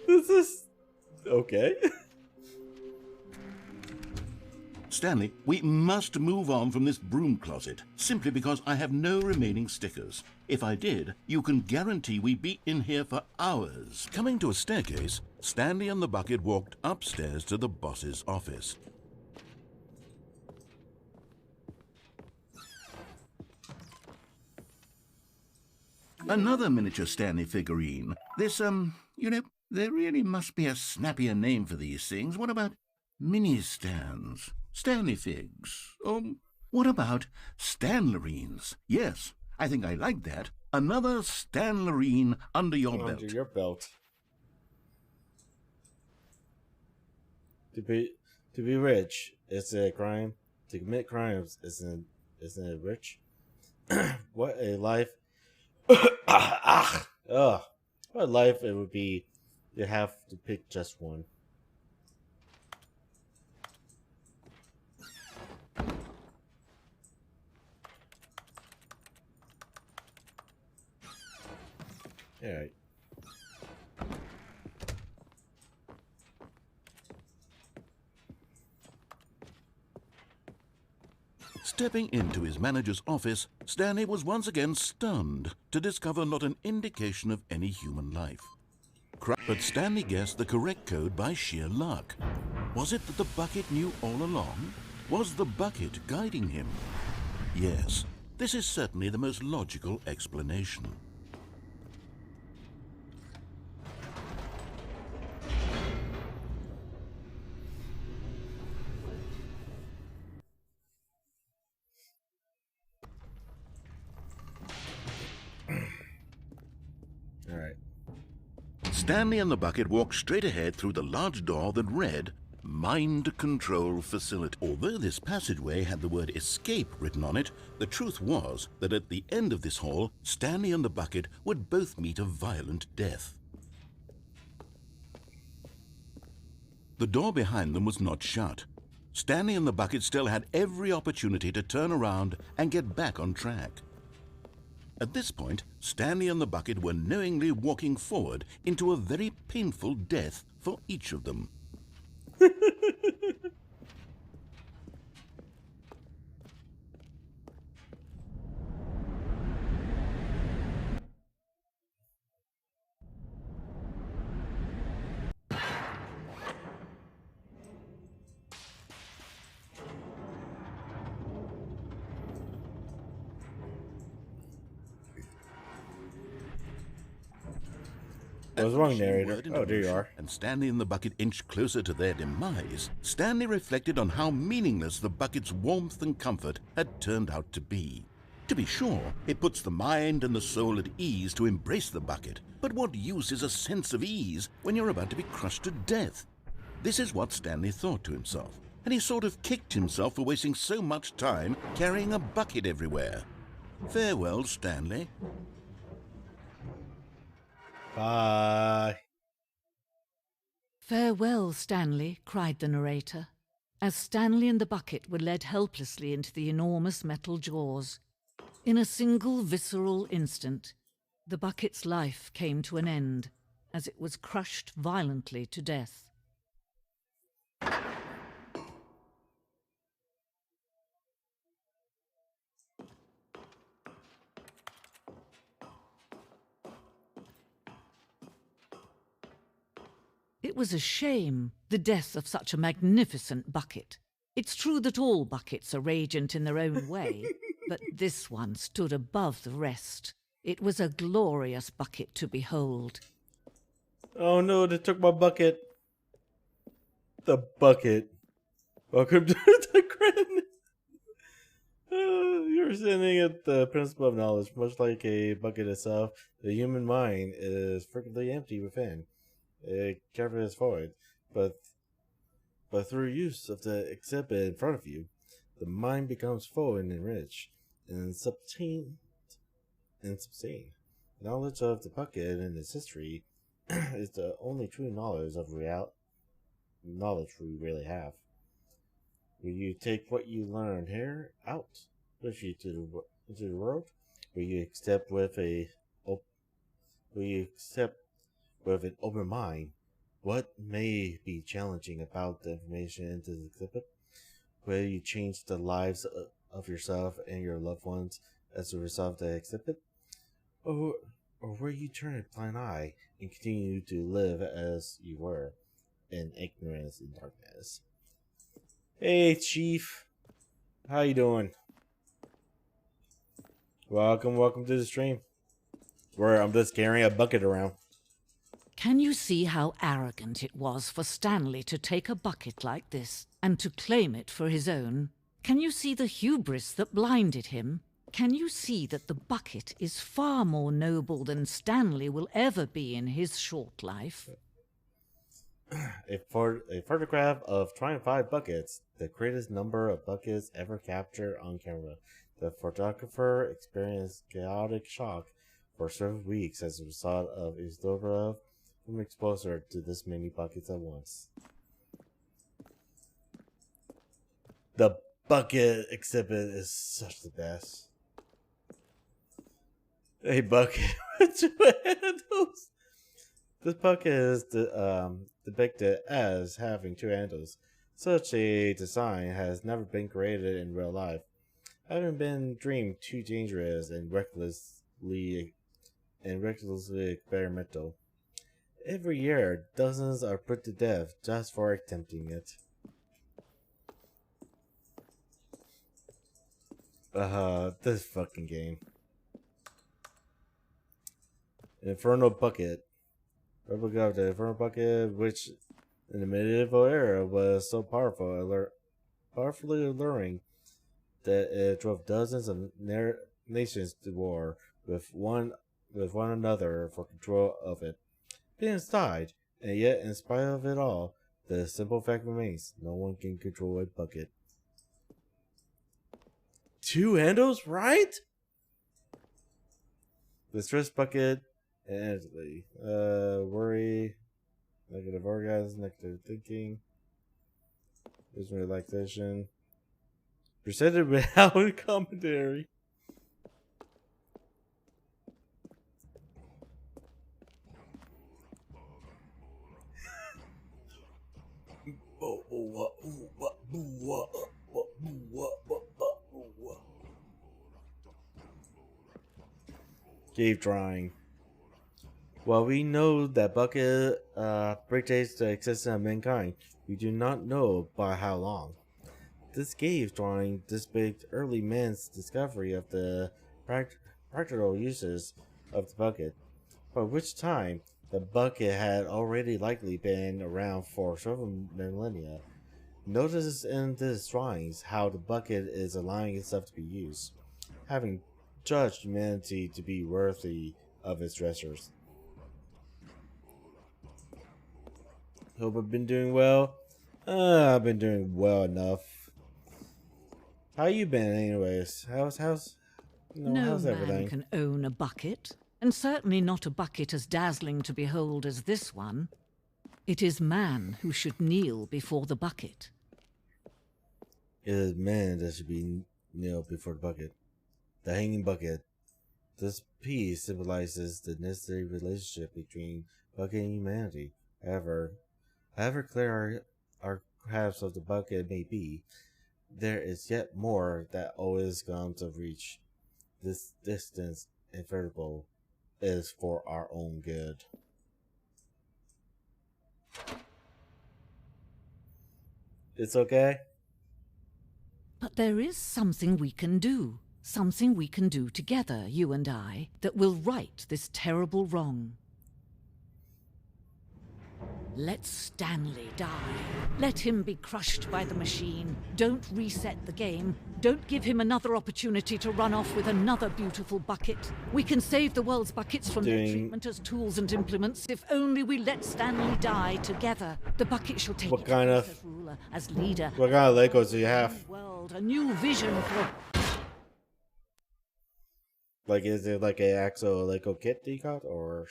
This is okay. Stanley, we must move on from this broom closet, simply because I have no remaining stickers. If I did, you can guarantee we'd be in here for hours. Coming to a staircase, Stanley and the bucket walked upstairs to the boss's office. Another miniature Stanley figurine. This, there really must be a snappier name for these things. What about mini-stands? Stanley figs? What about Stanlerines? Yes, I think I like that. Another Stanlerine under your belt. Under your belt. To be rich is a crime. To commit crimes isn't it rich? What a life. What a life it would be to have to pick just one. Alright. Stepping into his manager's office, Stanley was once again stunned to discover not an indication of any human life. But Stanley guessed the correct code by sheer luck. Was it that the bucket knew all along? Was the bucket guiding him? Yes, this is certainly the most logical explanation. Stanley and the bucket walked straight ahead through the large door that read, Mind Control Facility. Although this passageway had the word escape written on it, the truth was that at the end of this hall, Stanley and the bucket would both meet a violent death. The door behind them was not shut. Stanley and the bucket still had every opportunity to turn around and get back on track. At this point, Stanley and the bucket were knowingly walking forward into a very painful death for each of them. I was wrong, narrator. Oh, there you are. And Stanley and the bucket inched closer to their demise. Stanley reflected on how meaningless the bucket's warmth and comfort had turned out to be. To be sure, it puts the mind and the soul at ease to embrace the bucket, but what use is a sense of ease when you're about to be crushed to death? This is what Stanley thought to himself, and he sort of kicked himself for wasting so much time carrying a bucket everywhere. Farewell, Stanley. Bye. Farewell, Stanley, cried the narrator, as Stanley and the bucket were led helplessly into the enormous metal jaws. In a single visceral instant, the bucket's life came to an end as it was crushed violently to death. It was a shame, the death of such a magnificent bucket. It's true that all buckets are radiant in their own way, but this one stood above the rest. It was a glorious bucket to behold. Oh no, they took my bucket. The bucket. Welcome to the grin. You're standing at the principle of knowledge. Much like a bucket itself, the human mind is frequently empty within. It covers void, but through use of the exhibit in front of you, the mind becomes full and enriched and sustained. Knowledge of the bucket and its history is the only true knowledge we really have. Will you take what you learn here out with you into the world? Will you accept with an open mind what may be challenging about the information in this exhibit? Will you change the lives of yourself and your loved ones as a result of the exhibit? Or will you turn a blind eye and continue to live as you were, in ignorance and darkness? Hey, Chief. How you doing? Welcome to the stream, where I'm just carrying a bucket around. Can you see how arrogant it was for Stanley to take a bucket like this and to claim it for his own? Can you see the hubris that blinded him? Can you see that the bucket is far more noble than Stanley will ever be in his short life? A photograph of 25 buckets, the greatest number of buckets ever captured on camera. The photographer experienced chaotic shock for several weeks as a result of his photograph from exposure to this many buckets at once. The bucket exhibit is such the best. A bucket with two handles. This bucket is depicted as having two handles. Such a design has never been created in real life, having been deemed too dangerous and recklessly experimental. Every year, dozens are put to death just for attempting it. This fucking game. Infernal Bucket. Replica of the Infernal Bucket, which in the medieval era was so powerfully alluring that it drove dozens of nations to war with one another for control of it. been inside, and yet, in spite of it all, the simple fact remains: no one can control a bucket. 2 handles, right? The stress bucket, and worry, negative orgasm, negative thinking, vision relaxation. Presented without commentary. Cave drawing. While we know that bucket predates the existence of mankind, we do not know by how long. This cave drawing depicts early man's discovery of the practical uses of the bucket, by which time the bucket had already likely been around for several millennia. Notice in this drawings how the bucket is allowing itself to be used, having judged humanity to be worthy of its dressers. Hope I've been doing well. I've been doing well enough. How you been, anyways? How's No man everything? can own a bucket, and certainly not a bucket as dazzling to behold as this one. It is man who should kneel before the bucket. It is man that should be nailed before the bucket. The hanging bucket. This piece symbolizes the necessary relationship between bucket and humanity. However clear our grasp of the bucket may be, there is yet more that always comes of reach. This distance inevitable is for our own good. It's okay? But there is something we can do. Something we can do together, you and I, that will right this terrible wrong. Let Stanley die. Let him be crushed by the machine. Don't reset the game. Don't give him another opportunity to run off with another beautiful bucket. We can save the world's buckets from their treatment as tools and implements if only we let Stanley die together. The bucket shall take its place as ruler, as leader. What kind of Legos do you have? World, a new vision for... Like, is it like an actual Lego kit that you got, or...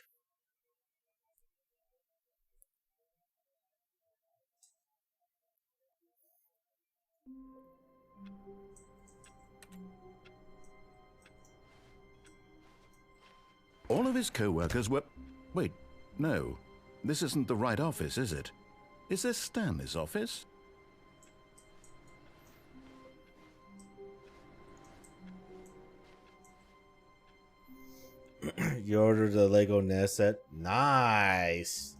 All of his co-workers were... Wait, no. This isn't the right office, is it? Is this Stanley's office? You ordered the Lego Nest set? Nice!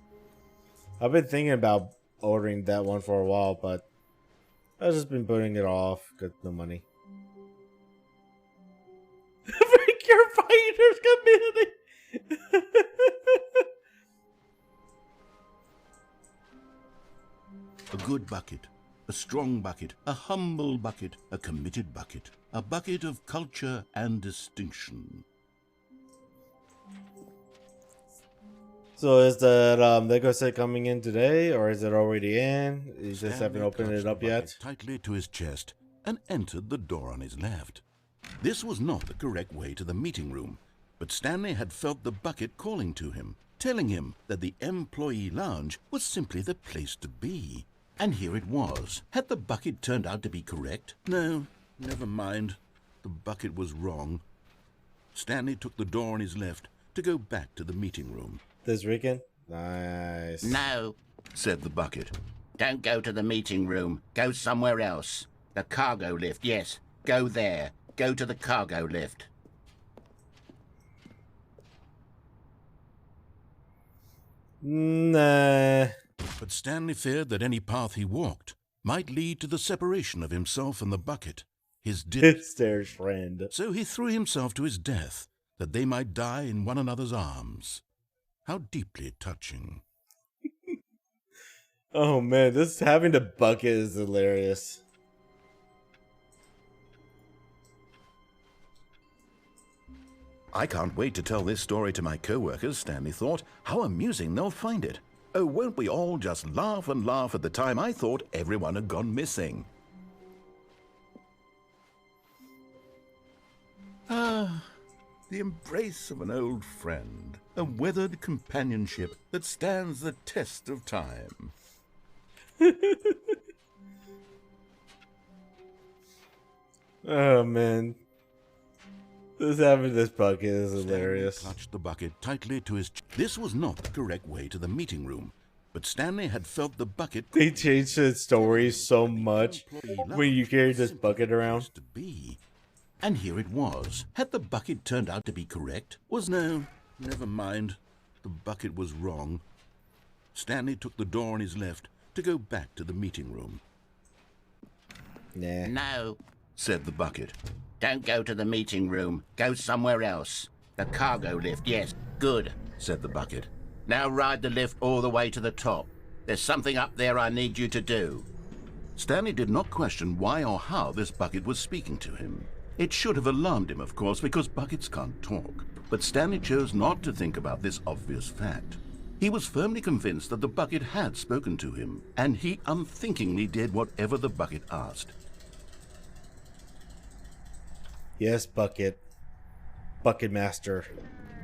I've been thinking about ordering that one for a while, but I've just been putting it off. Got no money. Break your fighters community! A good bucket, a strong bucket, a humble bucket, a committed bucket, a bucket of culture and distinction. So is that Lego set coming in today, or is it already in? You just Stanley haven't opened clutched it up the bucket yet? tightly to his chest and entered the door on his left. This was not the correct way to the meeting room, but Stanley had felt the bucket calling to him, telling him that the employee lounge was simply the place to be. And here it was. Had the bucket turned out to be correct? No, never mind. The bucket was wrong. Stanley took the door on his left to go back to the meeting room. This weekend? Nice. No, Said the bucket. don't go to the meeting room. Go somewhere else. The cargo lift, yes. Go there. Go to the cargo lift. Nah. But Stanley feared that any path he walked might lead to the separation of himself and the bucket, his It's their friend. So he threw himself to his death, that they might die in one another's arms. How deeply touching. Oh man, this having the bucket is hilarious. I can't wait to tell this story to my co-workers, Stanley thought. How amusing they'll find it. Oh, won't we all just laugh and laugh at the time I thought everyone had gone missing. Ah, the embrace of an old friend, a weathered companionship that stands the test of time. Oh man, this bucket is hilarious. Stanley clutched the bucket tightly to his This was not the correct way to the meeting room, but Stanley had felt the bucket. They changed the story so much when you carry this bucket around. To be. And here it was. Had the bucket turned out to be correct? No, never mind. The bucket was wrong. Stanley took the door on his left to go back to the meeting room. Nah. No, Said the bucket. don't go to the meeting room. Go somewhere else. The cargo lift, yes. Good, Said the bucket. now ride the lift all the way to the top. There's something up there I need you to do. Stanley did not question why or how this bucket was speaking to him. It should have alarmed him, of course, because buckets can't talk. But Stanley chose not to think about this obvious fact. He was firmly convinced that the bucket had spoken to him, and he unthinkingly did whatever the bucket asked. Yes, bucket. Bucket master.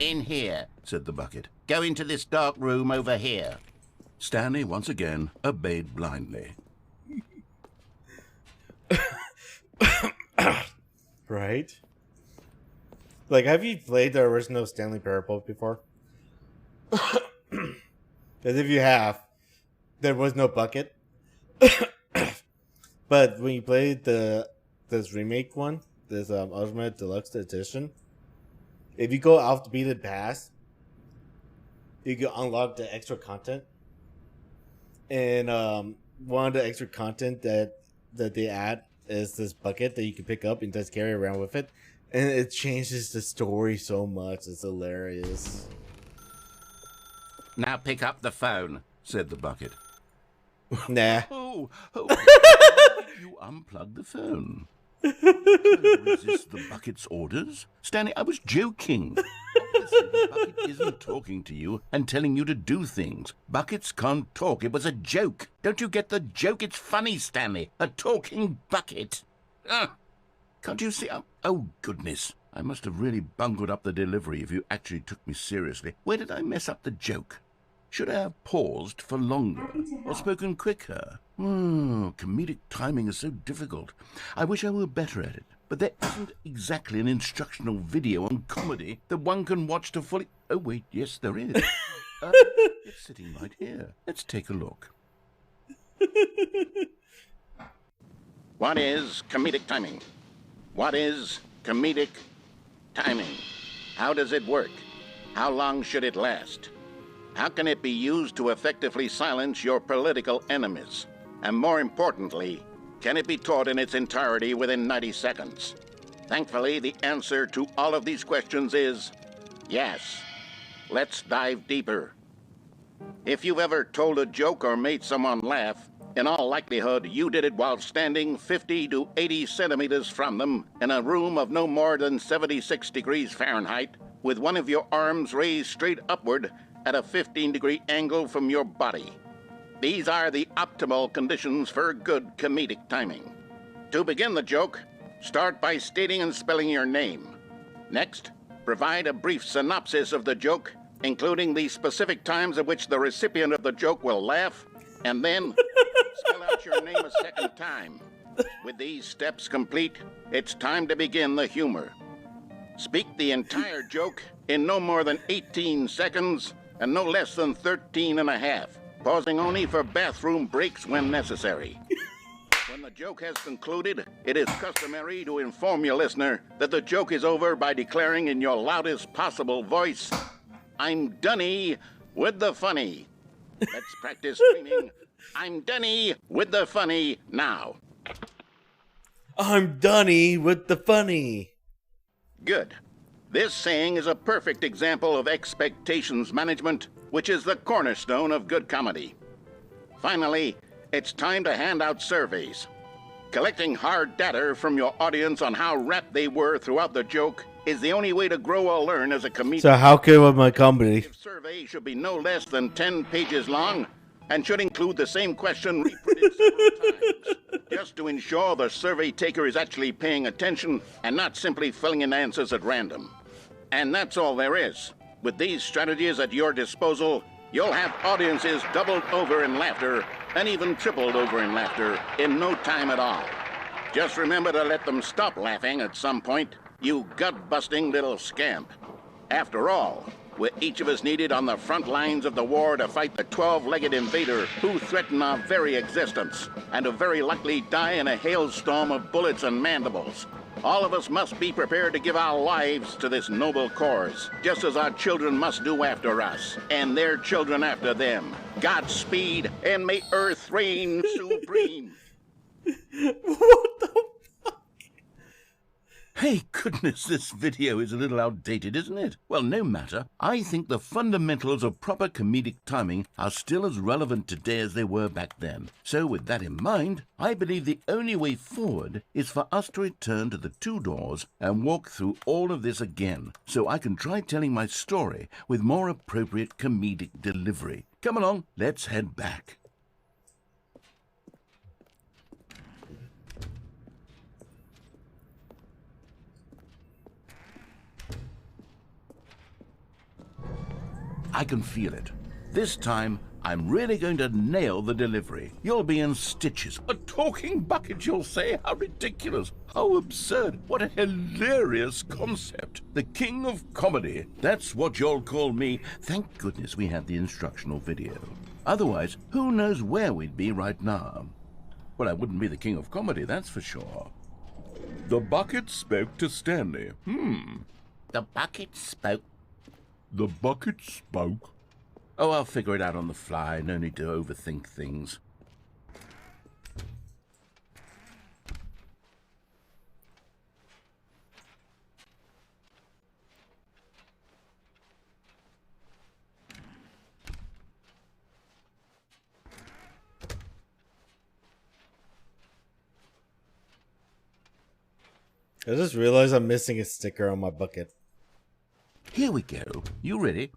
In here. Said the bucket. Go into this dark room over here. Stanley once again obeyed blindly. Right? Like, have you played the original Stanley Parable before? Because if you have, there was no bucket. But when you played this remake one, this Ultimate Deluxe Edition, if you go off the beaten path, you can unlock the extra content. And one of the extra content that they add is this bucket that you can pick up and just carry around with it. And it changes the story so much. It's hilarious. Now pick up the phone. Said the bucket. Nah. Oh, why did you unplug the phone? Can you resist the bucket's orders? Stanley, I was joking. Obviously, the bucket isn't talking to you and telling you to do things. Buckets can't talk. It was a joke. Don't you get the joke? It's funny, Stanley. A talking bucket. Can't you see? Oh, goodness. I must have really bungled up the delivery if you actually took me seriously. Where did I mess up the joke? Should I have paused for longer or spoken quicker? Comedic timing is so difficult. I wish I were better at it. But there isn't exactly an instructional video on comedy that one can watch to fully... Oh, wait, yes, there is. It's sitting right here. Let's take a look. What is comedic timing? What is comedic timing? How does it work? How long should it last? How can it be used to effectively silence your political enemies? And more importantly, can it be taught in its entirety within 90 seconds? Thankfully, the answer to all of these questions is yes. Let's dive deeper. If you've ever told a joke or made someone laugh, in all likelihood, you did it while standing 50 to 80 centimeters from them in a room of no more than 76 degrees Fahrenheit, with one of your arms raised straight upward at a 15-degree angle from your body. These are the optimal conditions for good comedic timing. To begin the joke, start by stating and spelling your name. Next, provide a brief synopsis of the joke, including the specific times at which the recipient of the joke will laugh, and then spell out your name a second time. With these steps complete, it's time to begin the humor. Speak the entire joke in no more than 18 seconds and no less than 13 and a half, pausing only for bathroom breaks when necessary. When the joke has concluded, it is customary to inform your listener that the joke is over by declaring in your loudest possible voice, "I'm Dunny with the funny." Let's practice screaming, "I'm Dunny with the funny" now. I'm Dunny with the funny. Good. This saying is a perfect example of expectations management, which is the cornerstone of good comedy. Finally, it's time to hand out surveys. Collecting hard data from your audience on how rapt they were throughout the joke is the only way to grow or learn as a comedian. So how can with my company? The survey should be no less than 10 pages long and should include the same question reprinted several times, just to ensure the survey taker is actually paying attention and not simply filling in answers at random. And that's all there is. With these strategies at your disposal, you'll have audiences doubled over in laughter and even tripled over in laughter in no time at all. Just remember to let them stop laughing at some point, you gut-busting little scamp. After all, we're each of us needed on the front lines of the war to fight the 12-legged invader who threaten our very existence, and who very likely die in a hailstorm of bullets and mandibles. All of us must be prepared to give our lives to this noble cause, just as our children must do after us, and their children after them. Godspeed, and may Earth reign supreme. What the? Hey, goodness, this video is a little outdated, isn't it? Well, no matter. I think the fundamentals of proper comedic timing are still as relevant today as they were back then. So with that in mind, I believe the only way forward is for us to return to the two doors and walk through all of this again, so I can try telling my story with more appropriate comedic delivery. Come along, let's head back. I can feel it. This time, I'm really going to nail the delivery. You'll be in stitches. A talking bucket, you'll say? How ridiculous. How absurd. What a hilarious concept. The king of comedy. That's what you'll call me. Thank goodness we had the instructional video. Otherwise, who knows where we'd be right now. Well, I wouldn't be the king of comedy, that's for sure. The bucket spoke to Stanley. The bucket spoke. The bucket spoke. Oh, I'll figure it out on the fly. No need to overthink things. I just realized I'm missing a sticker on my bucket. Here we go. You ready?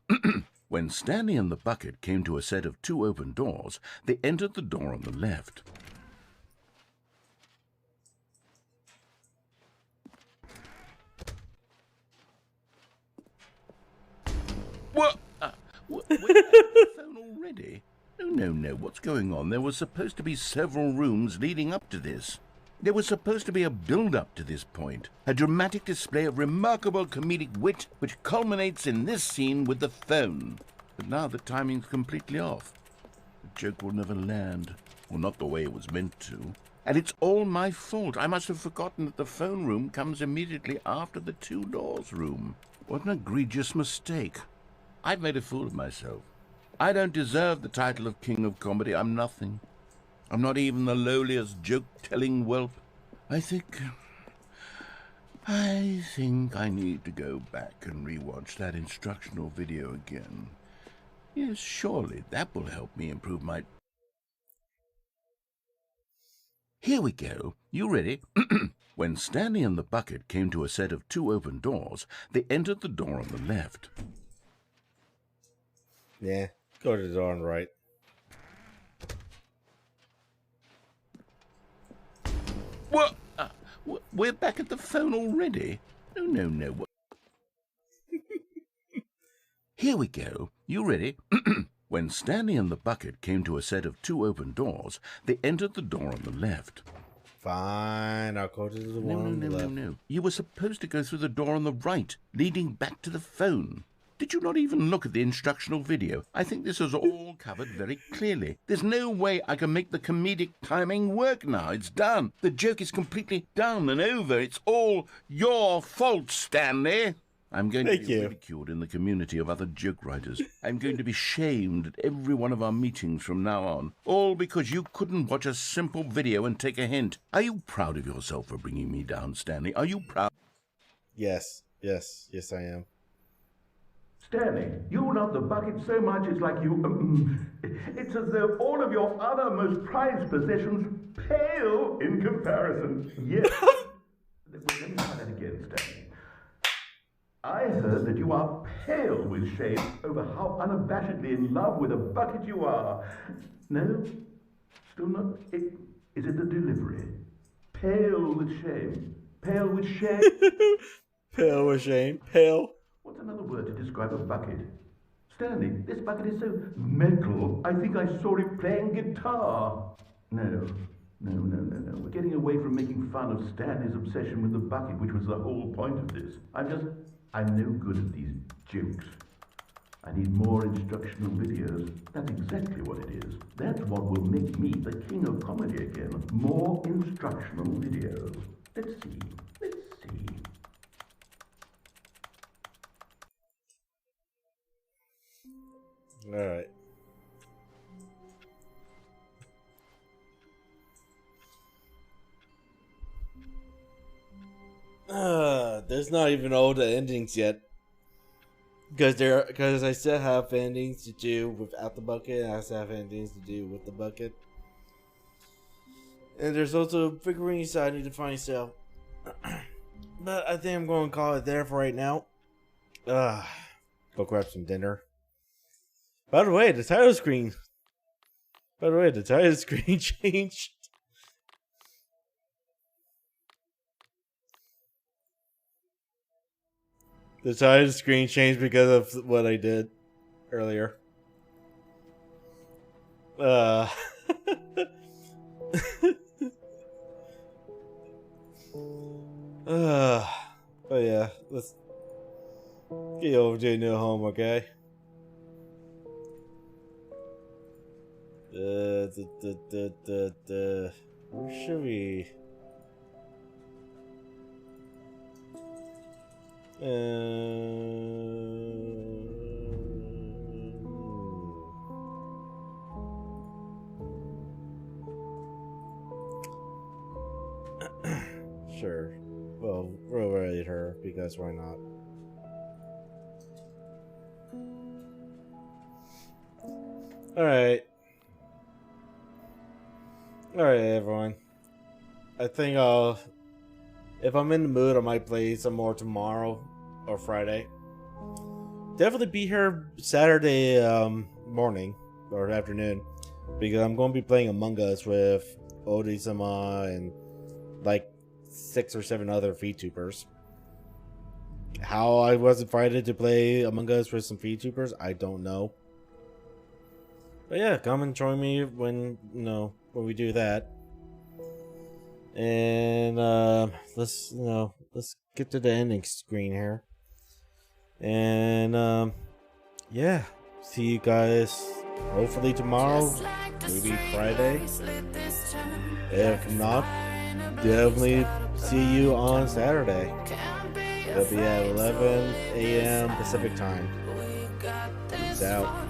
When Stanley and the bucket came to a set of two open doors, they entered the door on the left. What? Wait, the phone already? No. What's going on? There was supposed to be several rooms leading up to this. There was supposed to be a build-up to this point, a dramatic display of remarkable comedic wit which culminates in this scene with the phone. But now the timing's completely off. The joke will never land, or not the way it was meant to. And it's all my fault. I must have forgotten that the phone room comes immediately after the two doors room. What an egregious mistake. I've made a fool of myself. I don't deserve the title of King of Comedy. I'm nothing. I'm not even the lowliest joke-telling whelp. I think I need to go back and rewatch that instructional video again. Yes, surely that will help me improve my... Here we go. You ready? When Stanley and the bucket came to a set of two open doors, they entered the door on the left. Yeah, go to the door on the right. What? We're back at the phone already? No. Here we go. You ready? When Stanley and the bucket came to a set of two open doors, they entered the door on the left. Fine, I'll go to the one on the left. No. You were supposed to go through the door on the right, leading back to the phone. Did you not even look at the instructional video? I think this is all covered very clearly. There's no way I can make the comedic timing work now. It's done. The joke is completely done and over. It's all your fault, Stanley. I'm going to be ridiculed in the community of other joke writers. I'm going to be shamed at every one of our meetings from now on. All because you couldn't watch a simple video and take a hint. Are you proud of yourself for bringing me down, Stanley? Are you proud? Yes, I am. Stanley, you love the bucket so much it's like you... it's as though all of your other most prized possessions pale in comparison. Yes. Let me try that again, Stanley. that you are pale with shame over how unabashedly in love with a bucket you are. No? Still not? Is it the delivery? Pale with shame. Pale with shame. Pale with shame. Pale. What's another word to describe a bucket? Stanley, this bucket is so metal. I think I saw it playing guitar. No. We're getting away from making fun of Stanley's obsession with the bucket, which was the whole point of this. I'm no good at these jokes. I need more instructional videos. That's exactly what it is. That's what will make me the king of comedy again. More instructional videos. Let's see. Alright. There's not even all the endings yet. Because I still have endings to do without the bucket, and I still have endings to do with the bucket. And there's also figurines I need to find still. But I think I'm going to call it there for right now. Go grab some dinner. By the way, the title screen changed. The title screen changed because of what I did earlier. But yeah, let's get over to a new home, okay? Where should we? Sure. Well, we'll raid her because why not? Alright, everyone. I think if I'm in the mood, I might play some more tomorrow or Friday. Definitely be here Saturday morning or afternoon because I'm going to be playing Among Us with Odie-sama and like 6 or 7 other VTubers. How I was invited to play Among Us with some VTubers, I don't know. But yeah, come and join me when we do that. And let's get to the ending screen here. And yeah, see you guys hopefully tomorrow, maybe Friday. If not, definitely see you on Saturday. It'll be at 11 a.m. Pacific time. Peace out.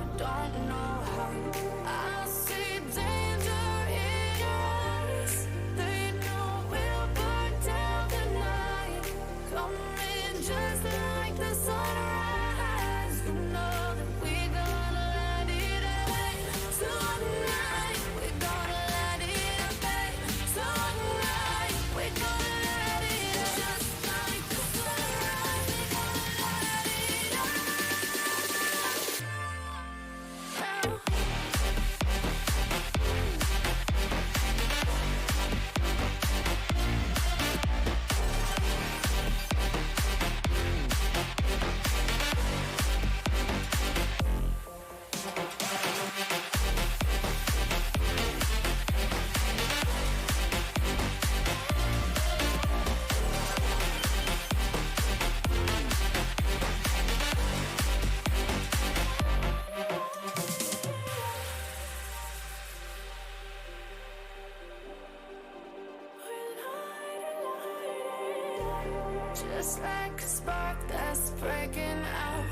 Just like a spark that's breaking out.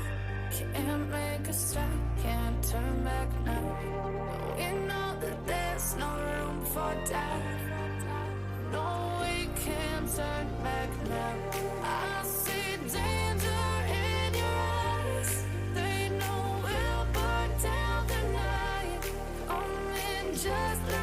Can't make a stop, can't turn back now. We know that there's no room for doubt. No, we can't turn back now. I see danger in your eyes. They know we'll burn down the night. Coming just like